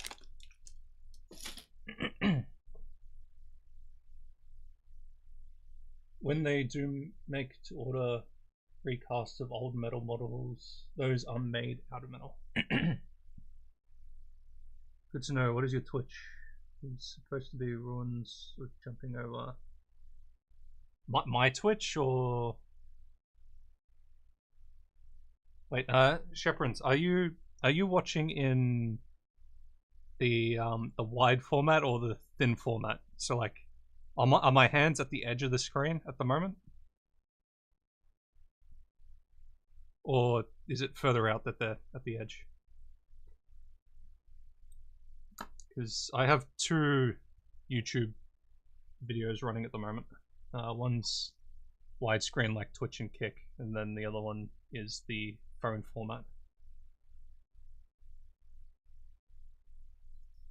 S1: When they do make to order recasts of old metal models, those are made out of metal. Good to know. What is your Twitch? It's supposed to be ruins or jumping over. My Twitch or... Wait, Sheprins, are you watching in the wide format or the thin format? So like, are my hands at the edge of the screen at the moment? Or is it further out that they're at the edge? Because I have 2 YouTube videos running at the moment. One's widescreen like Twitch and Kick, and then the other one is the phone format.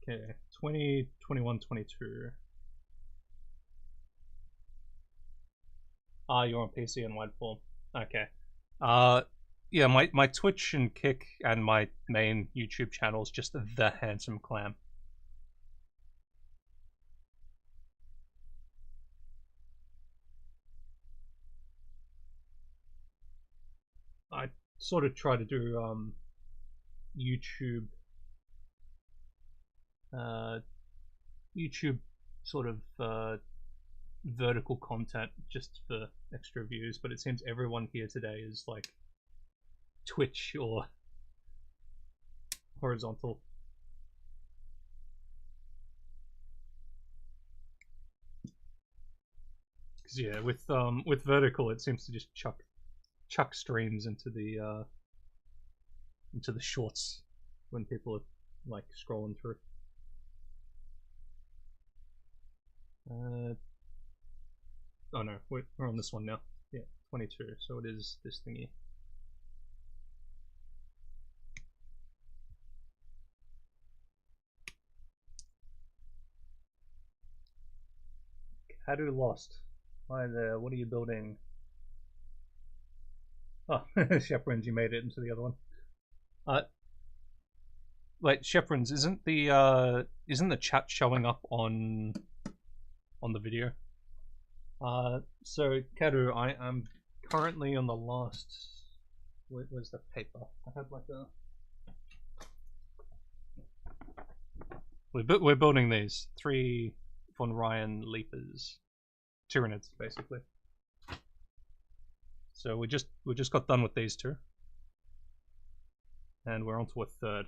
S1: Okay, 20, 21, 22. Ah, you're on PC and wide form. Okay. Yeah, my Twitch and Kick and my main YouTube channel is just The Handsome Clam. sort of try to do YouTube YouTube sort of vertical content just for extra views, but it seems everyone here today is like Twitch or horizontal. Because yeah, with vertical, it seems to just chuck streams into the shorts when people are like scrolling through. Oh no, we're on this one now. Yeah, 22. So it is this thingy. Kadu lost. Hi there. What are you building? Oh, Sheprins, you made it into the other one. Wait, Sheprins, isn't the chat showing up on the video? So Kadu, I am currently on the last. Where's the paper? I had like a. We're building these 3 von Ryan Leapers, Tyranids basically. So we just got done with these 2, and we're on to a 3rd,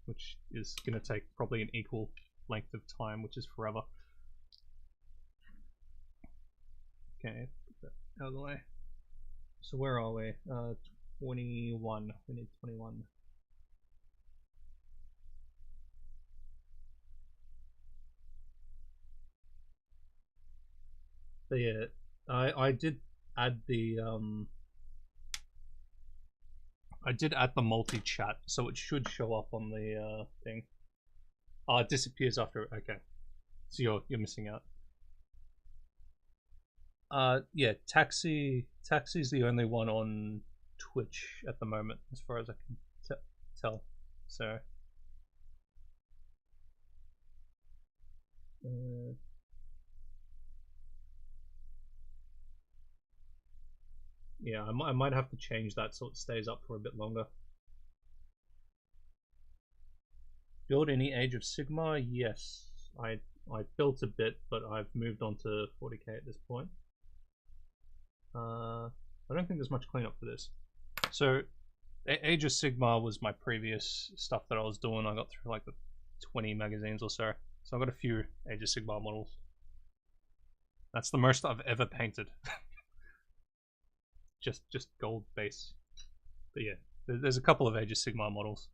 S1: which is going to take probably an equal length of time, which is forever. Okay, put that out of the way. So where are we? 21. We need 21. But yeah, I did add the multi-chat, so it should show up on the thing. Oh, it disappears after. Okay, so you're missing out. Yeah, Taxi's the only one on Twitch at the moment, as far as I can tell. So. Yeah, I might have to change that so it stays up for a bit longer. Build any Age of Sigmar? Yes, I built a bit, but I've moved on to 40k at this point. I don't think there's much cleanup for this. So, Age of Sigmar was my previous stuff that I was doing. I got through like the 20 magazines or so. So I've got a few Age of Sigmar models. That's the most I've ever painted. just gold base. But yeah, there's a couple of Age of Sigmar models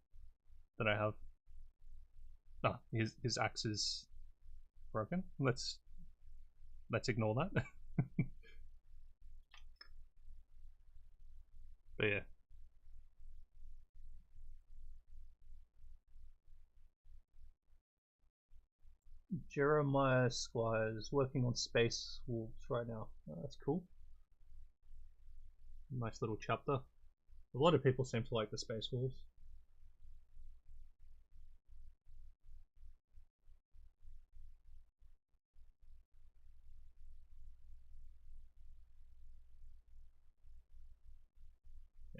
S1: that I have. Ah, his axe is broken. Let's ignore that. But yeah. Jeremiah Squires working on Space Wolves right now. Oh, that's cool. Nice little chapter. A lot of people seem to like the Space Wolves.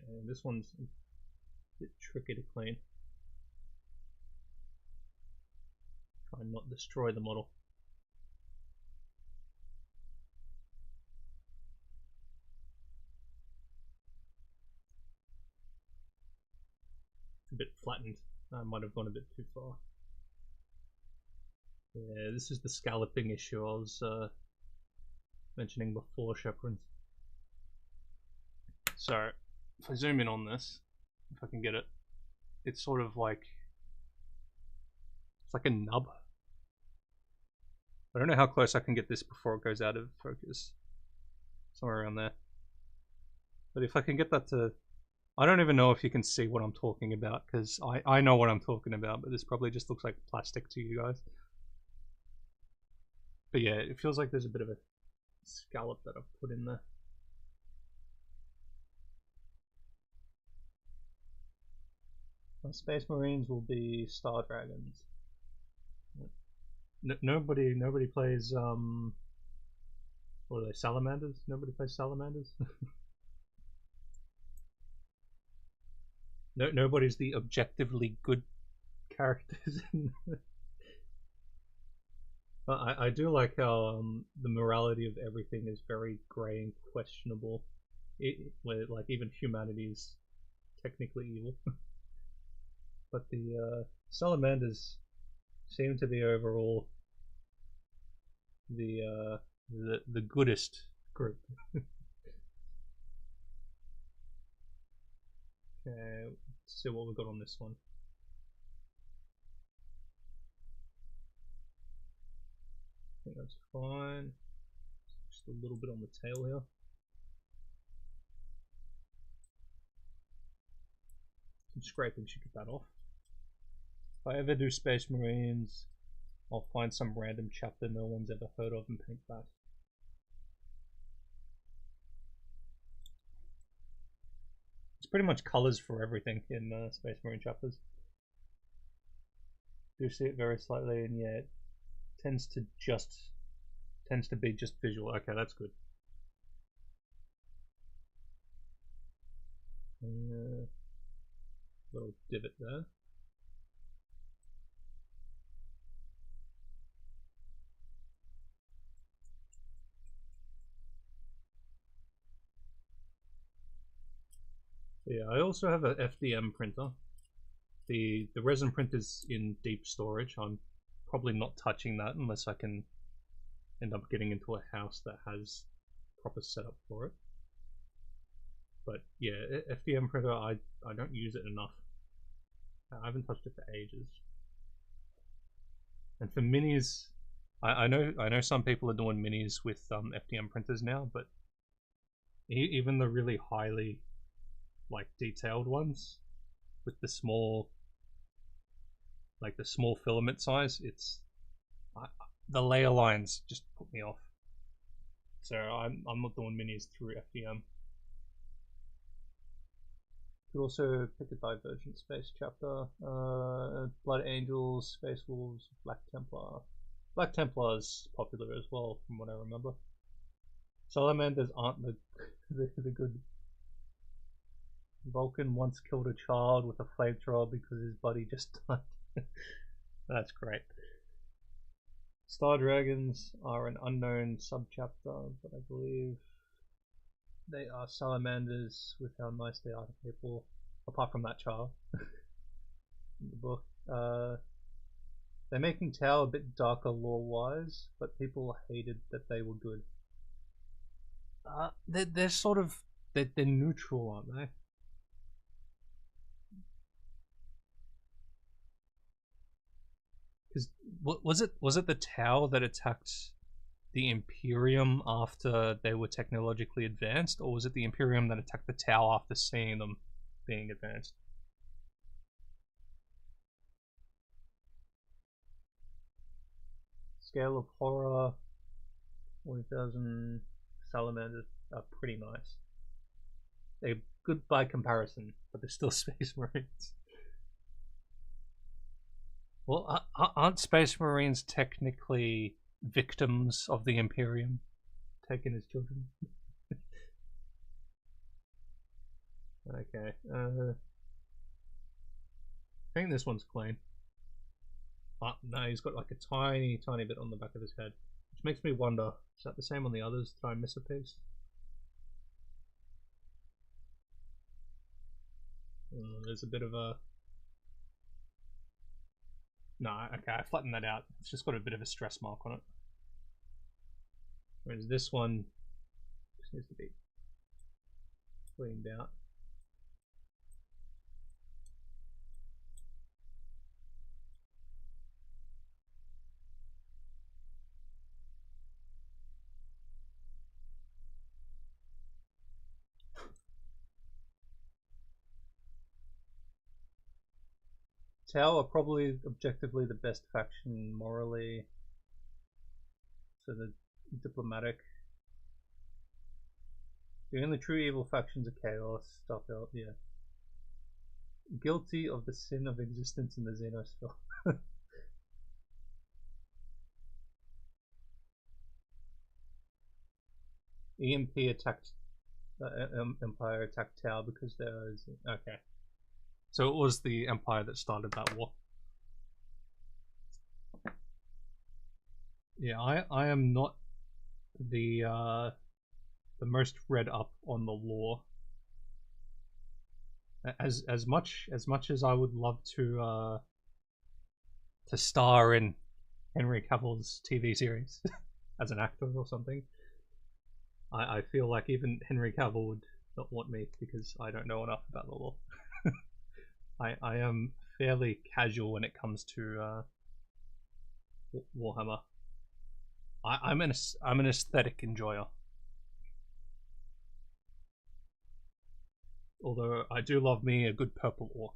S1: And this one's a bit tricky to clean. Try and not destroy the model. It's a bit flattened. I might have gone a bit too far. Yeah, this is the scalloping issue I was mentioning before, Sheprins. So, if I zoom in on this, if I can get it, it's sort of like, it's like a nub. I don't know how close I can get this before it goes out of focus. Somewhere around there. But if I can get that to, I don't even know if you can see what I'm talking about, because I know what I'm talking about, but this probably just looks like plastic to you guys. But yeah, it feels like there's a bit of a scallop that I've put in there. My Space Marines will be Star Dragons. Nobody plays what are they, salamanders? Nobody plays salamanders. No, nobody's the objectively good characters. But I do like how the morality of everything is very grey and questionable. Where like even humanity is technically evil. But the salamanders seem to be overall the goodest group. Okay, let's see what we got on this one. I think that's fine. Just a little bit on the tail here. Some scraping should get that off. If I ever do Space Marines, I'll find some random chapter no one's ever heard of and paint that. It's pretty much colors for everything in Space Marine chapters. Do see it very slightly, and yeah, it tends to be just visual. Okay, that's good. Little divot there. Yeah, I also have a FDM printer. The resin printer's in deep storage. I'm probably not touching that unless I can end up getting into a house that has proper setup for it. But yeah, FDM printer, I don't use it enough. I haven't touched it for ages. And for minis, I know some people are doing minis with FDM printers now, but even the really highly like detailed ones with the small filament size, it's the layer lines just put me off. So I'm not doing minis through FDM. Could also pick a Divergent Space chapter. Blood Angels, Space Wolves, Black Templar. Black Templar is popular as well, from what I remember. Salamanders aren't the good. Vulcan once killed a child with a flamethrower because his buddy just died. That's great. Star Dragons are an unknown subchapter, but I believe they are salamanders with how nice they are to people, apart from that child in the book. They're making Tau a bit darker lore-wise, but people hated that they were good. They're sort of they're neutral, aren't they? Because was it the Tau that attacked the Imperium after they were technologically advanced, or was it the Imperium that attacked the Tau after seeing them being advanced? Scale of Horror, 40,000 salamanders are pretty nice. They're good by comparison, but they're still Space Marines. Well, aren't Space Marines technically victims of the Imperium, taken as children? Okay. I think this one's clean. Oh, no, he's got like a tiny bit on the back of his head. Which makes me wonder, is that the same on the others? Did I miss a piece? There's a bit of a... No, okay, I flattened that out. It's just got a bit of a stress mark on it. Whereas this one just needs to be cleaned out. Tau are probably objectively the best faction morally. So the diplomatic. The only true evil factions are Chaos, stuff out, yeah. Guilty of the sin of existence in the Xenosphere. EMP attacked Empire attacked Tau because there is okay. So it was the Empire that started that war. Yeah, I am not the most read up on the lore. As much as I would love to star in Henry Cavill's TV series as an actor or something, I feel like even Henry Cavill would not want me because I don't know enough about the lore. I am fairly casual when it comes to Warhammer. I'm an aesthetic enjoyer. Although I do love me a good purple orc.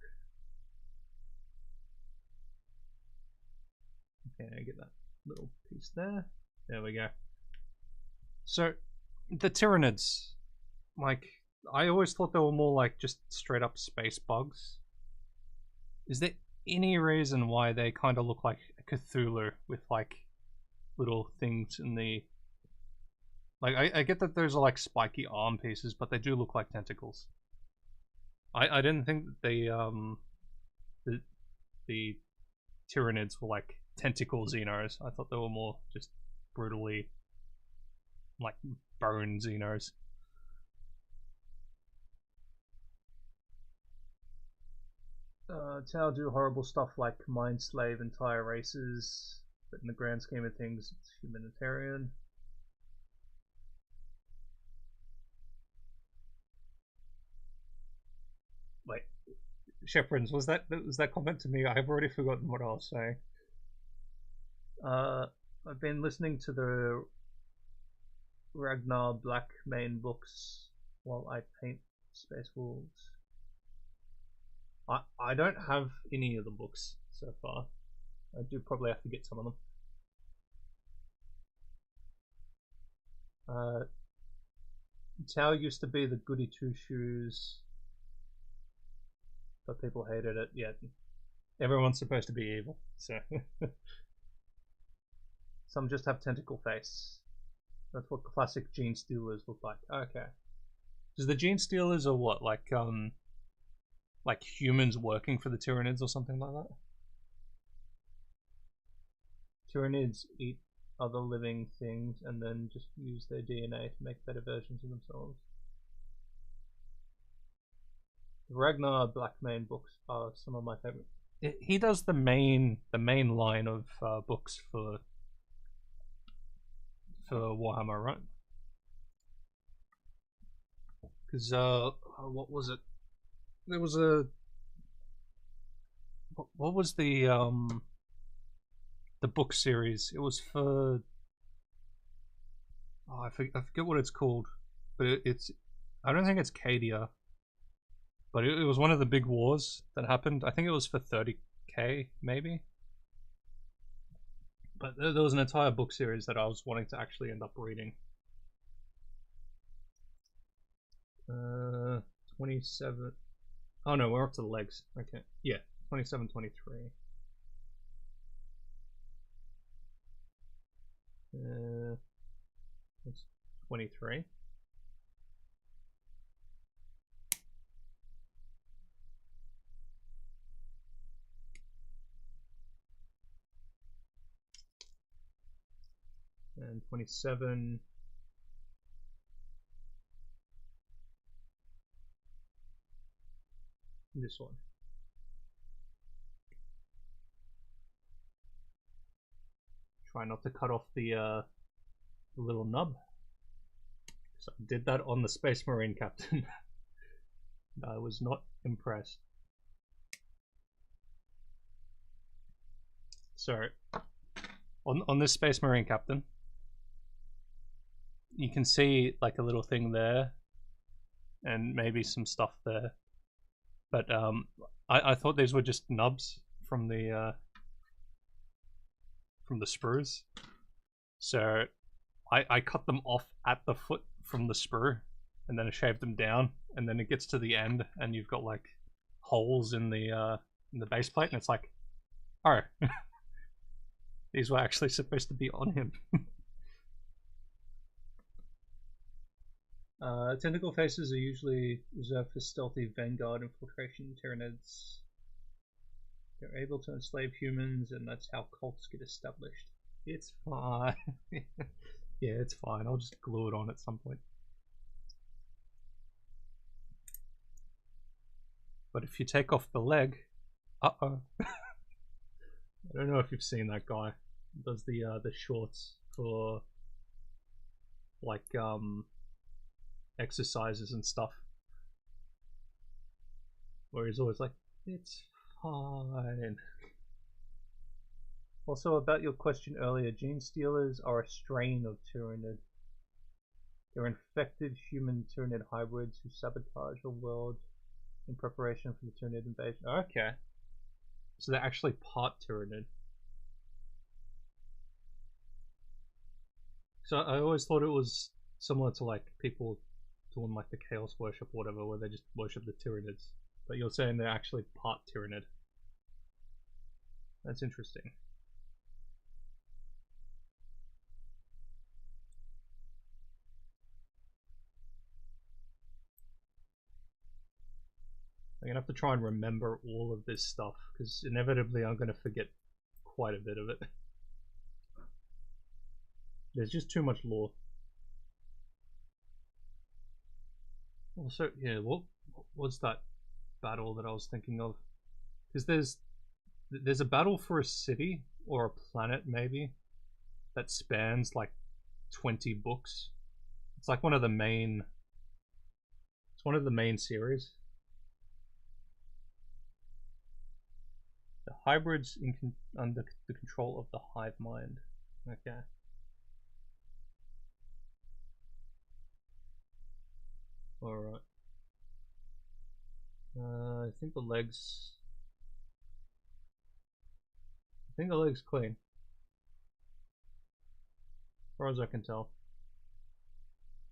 S1: Okay, get that little piece there. There we go. So, the Tyranids, like, I always thought they were more like just straight up space bugs. Is there any reason why they kind of look like a Cthulhu with like little things in the... Like, I get that those are like spiky arm pieces, but they do look like tentacles. I didn't think that the Tyranids were like tentacle Xenos. I thought they were more just brutally like bone Xenos. Tau do horrible stuff like mind slave entire races, but in the grand scheme of things, it's humanitarian. Wait, Shepherds, was that comment to me? I've already forgotten what I was saying. I've been listening to the Ragnar Black main books while I paint Space Wolves. I don't have any of the books so far. I do probably have to get some of them. Tau used to be the goody two shoes, but people hated it. Yeah, everyone's supposed to be evil, so some just have tentacle face. That's what classic Gene Stealers look like. Okay, because the Gene Stealers are what, like humans working for the Tyranids or something like that? Tyranids eat other living things and then just use their DNA to make better versions of themselves. The Ragnar Blackmane books are some of my favorite. He does the main line of books for Warhammer, right? Because what was it? There was a what was the book series? It was for I forget what it's called, but it's I don't think it's Cadia, but it was one of the big wars that happened. I think it was for 30k maybe. But there was an entire book series that I was wanting to actually end up reading. 27. Oh no, we're up to the legs. Okay, yeah, 27, 23. That's 23. And 27. This one. Try not to cut off the little nub. So I did that on the Space Marine Captain. I was not impressed. So, on this Space Marine Captain, you can see like a little thing there, and maybe some stuff there. But I thought these were just nubs from the sprues. So I cut them off at the foot from the sprue, and then I shaved them down, and then it gets to the end, and you've got like holes in the base plate, and it's like, oh, these were actually supposed to be on him. Tentacle faces are usually reserved for stealthy vanguard infiltration Tyranids. They're able to enslave humans, and that's how cults get established. It's fine. Yeah, it's fine. I'll just glue it on at some point. But if you take off the leg, uh-oh. I don't know if you've seen that guy. He does the shorts for like exercises and stuff, where he's always like, it's fine. Also, about your question earlier, gene stealers are a strain of Tyranid. They're infected human Tyranid hybrids who sabotage the world in preparation for the Tyranid invasion. Okay. So they're actually part Tyranid. So I always thought it was similar to like people doing like the Chaos worship or whatever, where they just worship the Tyranids. But you're saying they're actually part Tyranid. That's interesting. I'm gonna have to try and remember all of this stuff, because inevitably I'm gonna forget quite a bit of it. There's just too much lore. Also, yeah, what was that battle that I was thinking of? Because there's a battle for a city or a planet maybe that spans like 20 books. It's like one of the main. It's one of the main series. The hybrids under the control of the hive mind. Okay. All right. I think the legs. I think the leg's clean, as far as I can tell.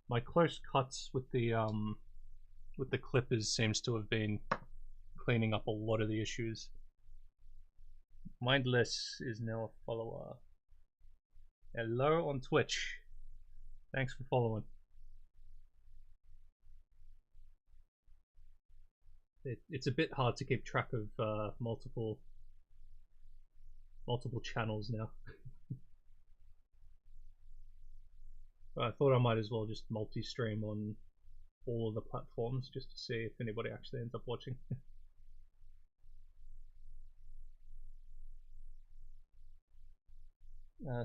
S1: My close cuts with the clippers seems to have been cleaning up a lot of the issues. Mindless is now a follower. Hello on Twitch. Thanks for following. It's a bit hard to keep track of multiple channels now. I thought I might as well just multi-stream on all of the platforms just to see if anybody actually ends up watching.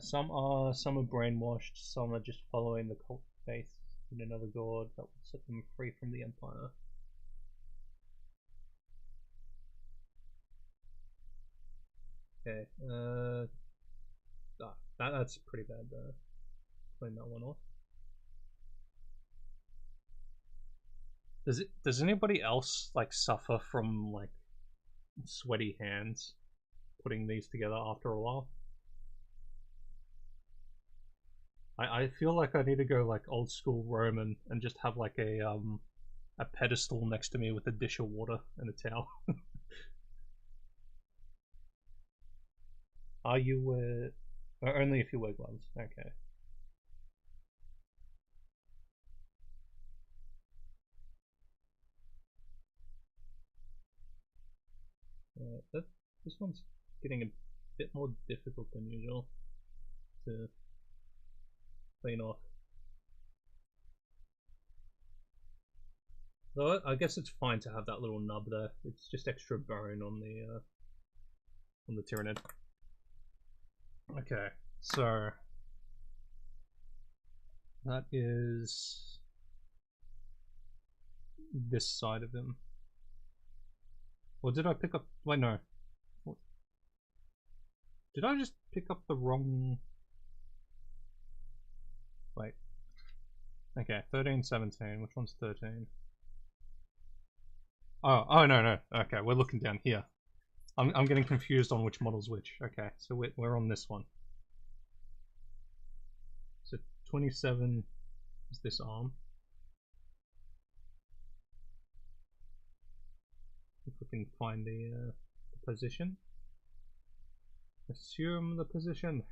S1: Some are brainwashed, some are just following the cult faith in another god that will set them free from the empire. Okay, that's pretty bad. Clean that one off. Does anybody else like suffer from like sweaty hands putting these together after a while? I feel like I need to go like old school Roman and just have like a pedestal next to me with a dish of water and a towel. Are you only if you wear gloves? Okay. This one's getting a bit more difficult than usual to clean off. Though I guess it's fine to have that little nub there. It's just extra bone on the Tyranid. Okay, so that is this side of him. Or did I pick up? Wait, no. Did I just pick up the wrong? Wait. Okay, 13, 17. Which one's 13? Oh no. Okay, we're looking down here. I'm getting confused on which model's which. Okay, so we're on this one. So 27 is this arm. If we can find the position. Assume the position.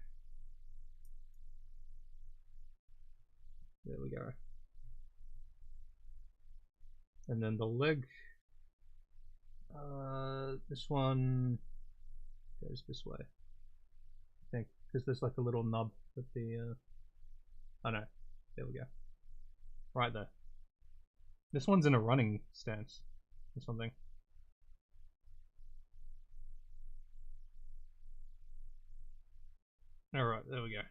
S1: There we go. And then the leg, this one goes this way, I think, because there's like a little nub at the, oh no, there we go, right there. This one's in a running stance or something. Alright, there we go.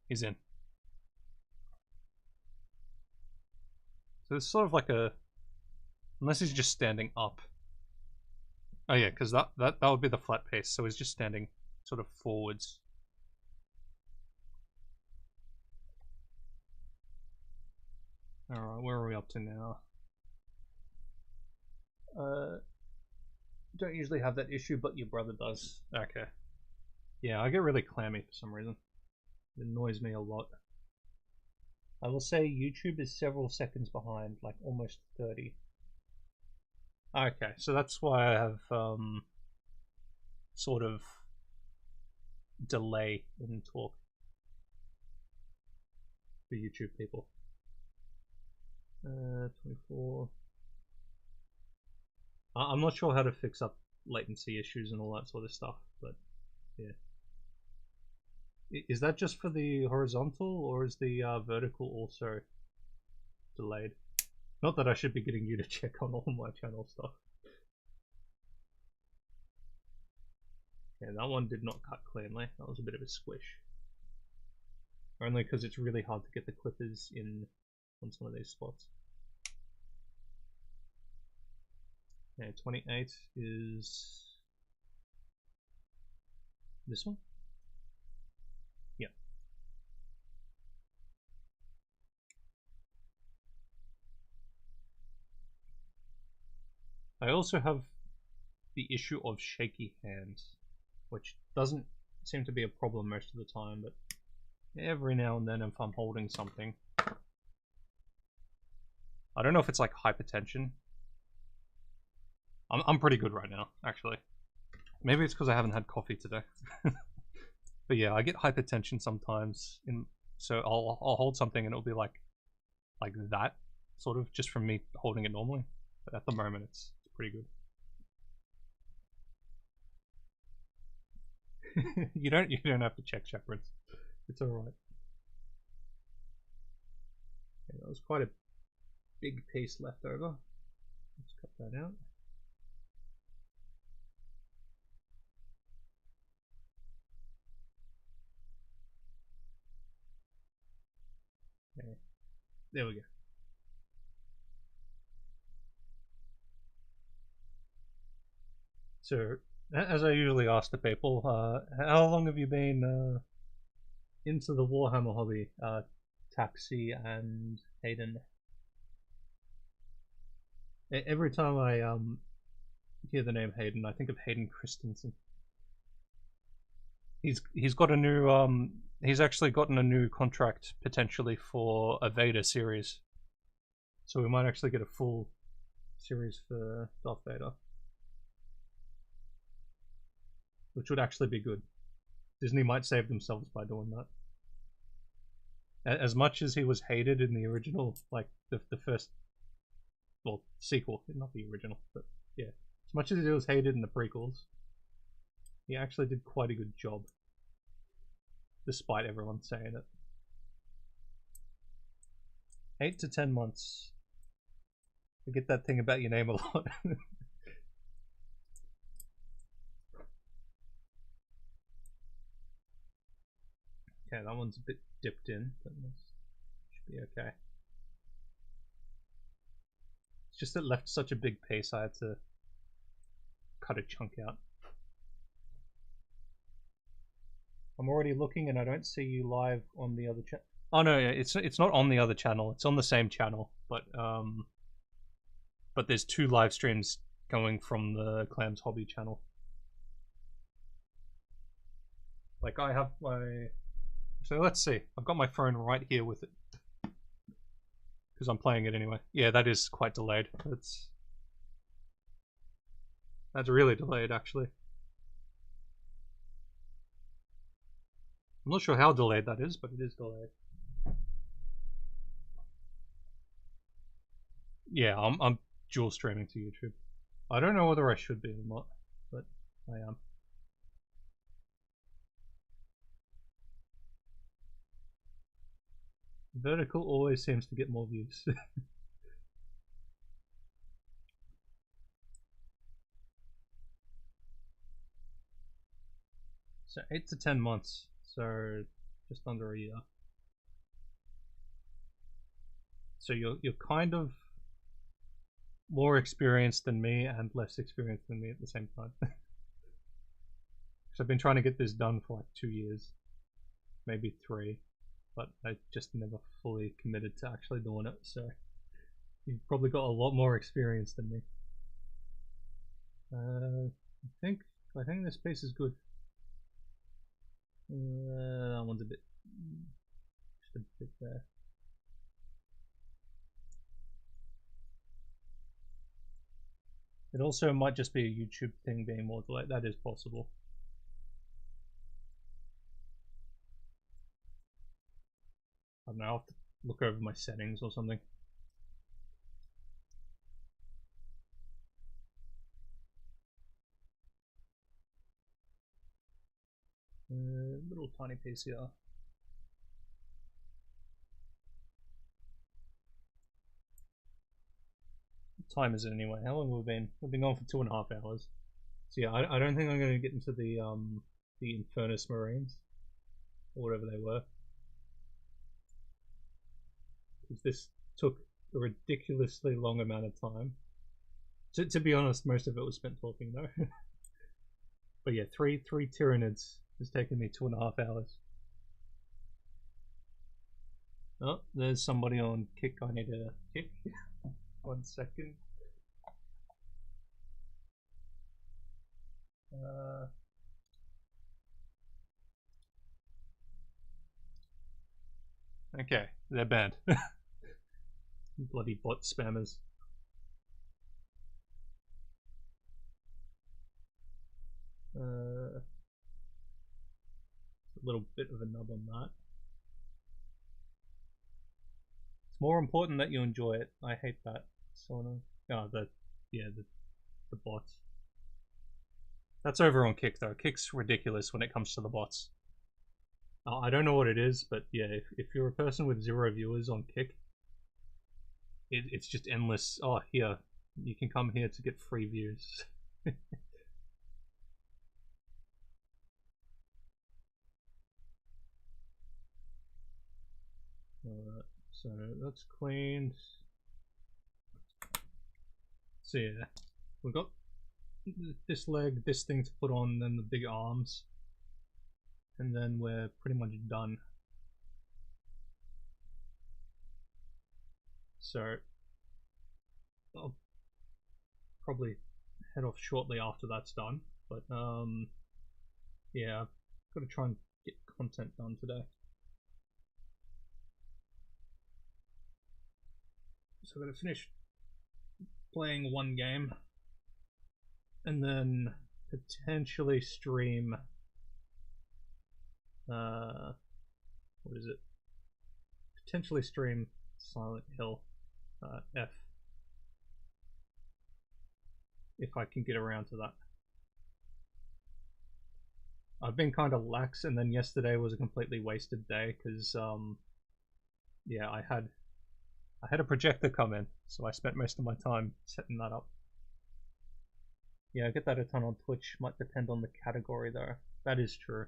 S1: He's in. So it's sort of like a... Unless he's just standing up. Oh yeah, because that would be the flat pace, so he's just standing sort of forwards. Alright, where are we up to now? Don't usually have that issue, but your brother does. Okay. Yeah, I get really clammy for some reason. It annoys me a lot. I will say YouTube is several seconds behind, like almost 30. Okay, so that's why I have sort of delay in talk for YouTube people. 24. I'm not sure how to fix up latency issues and all that sort of stuff, but yeah. Is that just for the horizontal, or is the vertical also delayed? Not that I should be getting you to check on all my channel stuff. Yeah, that one did not cut cleanly. That was a bit of a squish. Only because it's really hard to get the clippers in on some of these spots. Yeah, 28 is this one? Yeah. I also have the issue of shaky hands, which doesn't seem to be a problem most of the time, but every now and then if I'm holding something. I don't know if it's like hypertension. I'm pretty good right now, actually. Maybe it's because I haven't had coffee today. But yeah, I get hypertension sometimes, so I'll hold something and it'll be like that, sort of, just from me holding it normally. But at the moment, it's pretty good. you don't have to check chaperons. It's all right. Okay, that was quite a big piece left over. Let's cut that out. Okay. There we go. So, as I usually ask the people, how long have you been into the Warhammer hobby, Taxi and Hayden? Every time I hear the name Hayden, I think of Hayden Christensen. He's got a new he's actually gotten a new contract potentially for a Vader series, so we might actually get a full series for Darth Vader, which would actually be good. Disney might save themselves by doing that. As much as he was hated in the original, like the first, well, sequel, not the original, but yeah, as much as he was hated in the prequels, he actually did quite a good job, despite everyone saying it. 8 to 10 months. Forget that thing about your name a lot. Okay, that one's a bit dipped in, but this should be okay. It's just it left such a big piece, I had to cut a chunk out. I'm already looking and I don't see you live on the other channel. Oh no, it's not on the other channel. It's on the same channel, but there's 2 live streams going from the Clams Hobby channel. Like I have my, so let's see. I've got my phone right here with it because I'm playing it anyway. Yeah, that is quite delayed. That's really delayed actually. I'm not sure how delayed that is, but it is delayed. Yeah, I'm dual streaming to YouTube. I don't know whether I should be or not, but I am. Vertical always seems to get more views. So 8 to 10 months, so just under a year. So you're kind of more experienced than me and less experienced than me at the same time. Because I've been trying to get this done for like 2 years, maybe 3, but I just never fully committed to actually doing it. So you've probably got a lot more experience than me. I think this piece is good. That one's a bit, just a bit there. It also might just be a YouTube thing being more delayed. That is possible. I don't know, I'll have to look over my settings or something. Little tiny piece here. What time is it anyway? How long have we been? We've been going for 2.5 hours. So yeah, I don't think I'm going to get into the Infernus Marines or whatever they were, because this took a ridiculously long amount of time. To be honest, most of it was spent talking though. But yeah, three Tyranids has taken me 2.5 hours. Oh, there's somebody on kick. I need to kick. 1 second. Okay, they're banned. Bloody bot spammers. A little bit of a nub on that. It's more important that you enjoy it. I hate that sort of. Oh, the bots. That's over on Kick though. Kick's ridiculous when it comes to the bots. I don't know what it is, but yeah, if you're a person with 0 viewers on Kick, it's just endless. Oh, here, you can come here to get free views. So that's cleaned. So yeah, we've got this leg, this thing to put on, then the big arms, and then we're pretty much done. So I'll probably head off shortly after that's done, but yeah, I've got to try and get content done today. So I'm going to finish playing 1 game and then potentially stream what is it? Potentially stream Silent Hill F if I can get around to that. I've been kind of lax, and then yesterday was a completely wasted day because yeah, I had a projector come in, so I spent most of my time setting that up. Yeah, I get that a ton on Twitch. Might depend on the category though. That is true.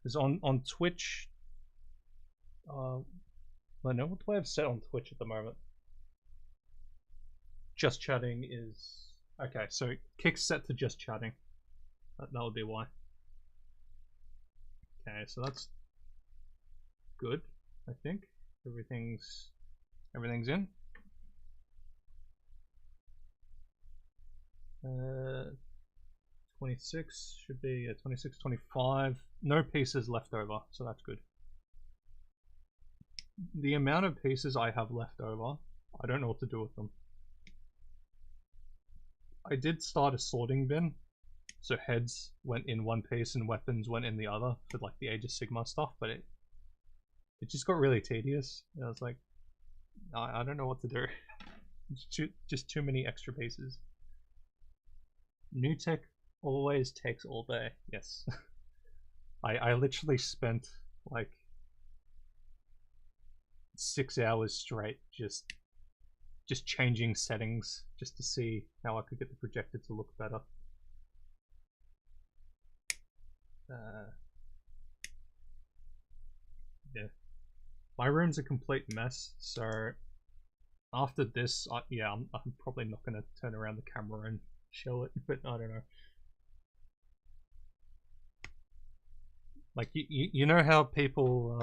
S1: Because on Twitch, I know what do I have set on Twitch at the moment. Just chatting is okay. So Kick's set to just chatting. That would be why. Okay, so that's good. I think everything's in. 26 should be 26, 25. No pieces left over, so that's good. The amount of pieces I have left over, I don't know what to do with them. I did start a sorting bin, so heads went in one piece and weapons went in the other for like the Age of Sigmar stuff, but it just got really tedious. I was like, I don't know what to do. Just too many extra pieces. New tech always takes all day. Yes. I literally spent like 6 hours straight just changing settings just to see how I could get the projector to look better. Yeah, my room's a complete mess, so after this, yeah, I'm probably not going to turn around the camera and show it, but I don't know. Like, you know how people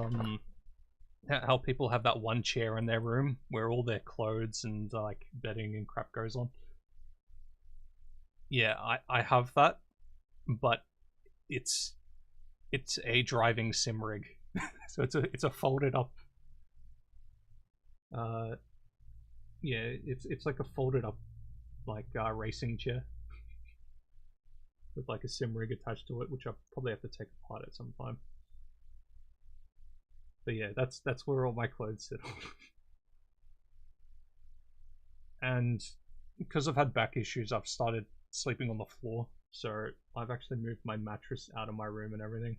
S1: have that one chair in their room where all their clothes and like bedding and crap goes on? Yeah, I have that, but it's a driving sim rig. So it's a folded up yeah, it's like a folded up like racing chair with like a sim rig attached to it, which I'll probably have to take apart at some time. But yeah, that's where all my clothes sit. And because I've had back issues, I've started sleeping on the floor. So I've actually moved my mattress out of my room and everything.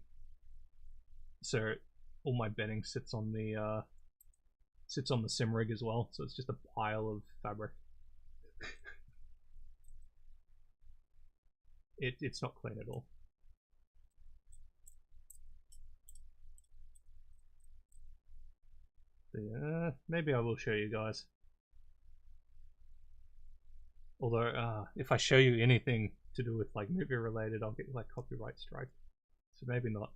S1: So all my bedding sits on the sim rig as well. So it's just a pile of fabric. It's not clean at all. But yeah, maybe I will show you guys. Although, if I show you anything to do with like movie related, I'll get like copyright strike. So maybe not.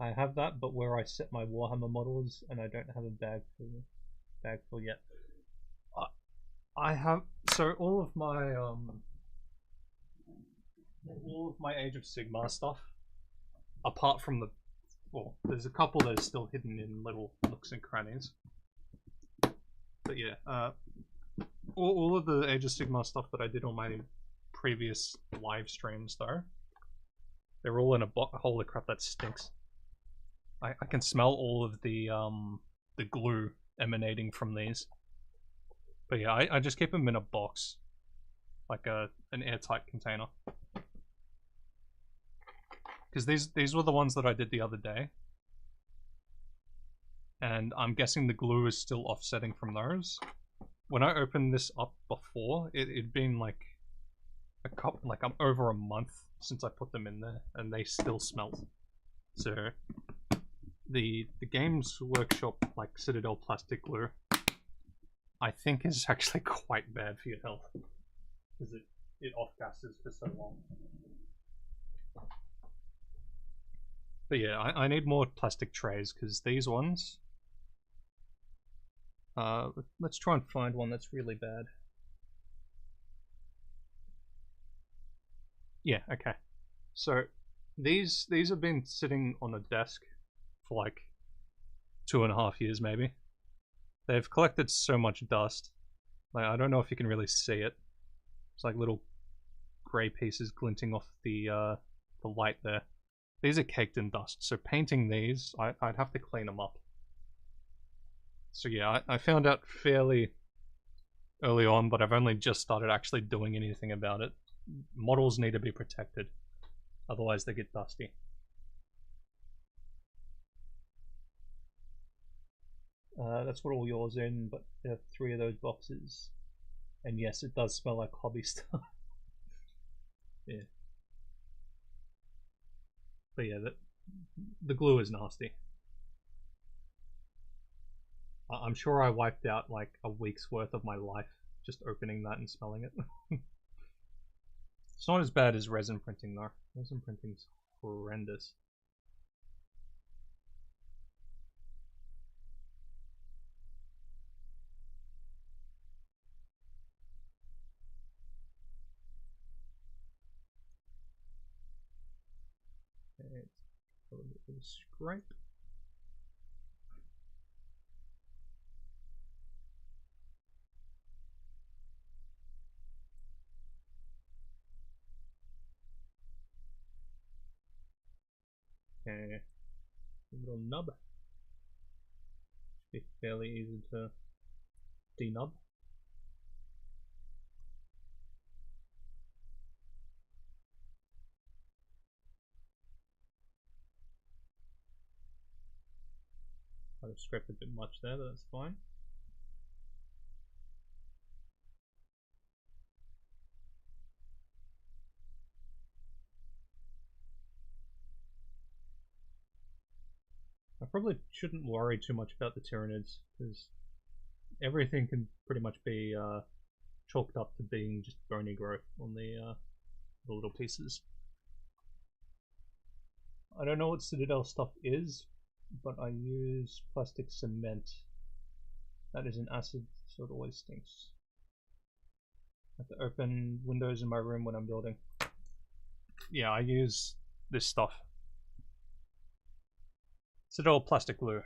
S1: I have that, but where I set my Warhammer models, and I don't have a bag full yet. I have so all of my Age of Sigmar stuff, apart from there's a couple that are still hidden in little nooks and crannies. But yeah, all of the Age of Sigmar stuff that I did on my previous live streams, though, they're all in a holy crap, that stinks. I can smell all of the glue emanating from these. But yeah, I just keep them in a box, like an airtight container. Because these were the ones that I did the other day, and I'm guessing the glue is still offsetting from those. When I opened this up before, it'd been like I'm over a month since I put them in there, and they still smelled. So the Games Workshop like Citadel plastic glue, I think, is actually quite bad for your health because it off gases for so long. But yeah, I need more plastic trays because these ones. Let's try and find one that's really bad. Yeah, okay. So these have been sitting on a desk for like 2.5 years maybe. They've collected so much dust. Like, I don't know if you can really see it. It's like little grey pieces glinting off the light there. These are caked in dust, so painting these, I'd have to clean them up. So yeah, I found out fairly early on, but I've only just started actually doing anything about it. Models need to be protected, otherwise they get dusty. That's what all yours in, but there are 3 of those boxes. And yes, it does smell like hobby stuff. Yeah. But yeah, the glue is nasty. I'm sure I wiped out like a week's worth of my life just opening that and smelling it. It's not as bad as resin printing though. Resin printing's horrendous. Okay, a little bit of a scrape. Okay, a little nub. be fairly easy to denub. I've scraped a bit much there, but that's fine. I probably shouldn't worry too much about the Tyranids, because everything can pretty much be chalked up to being just bony growth on the little pieces. I don't know what Citadel stuff is, but I use plastic cement. That is an acid, so it always stinks. I have to open windows in my room when I'm building. Yeah, I use this stuff. Citadel plastic glue.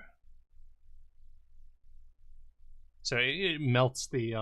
S1: So it melts the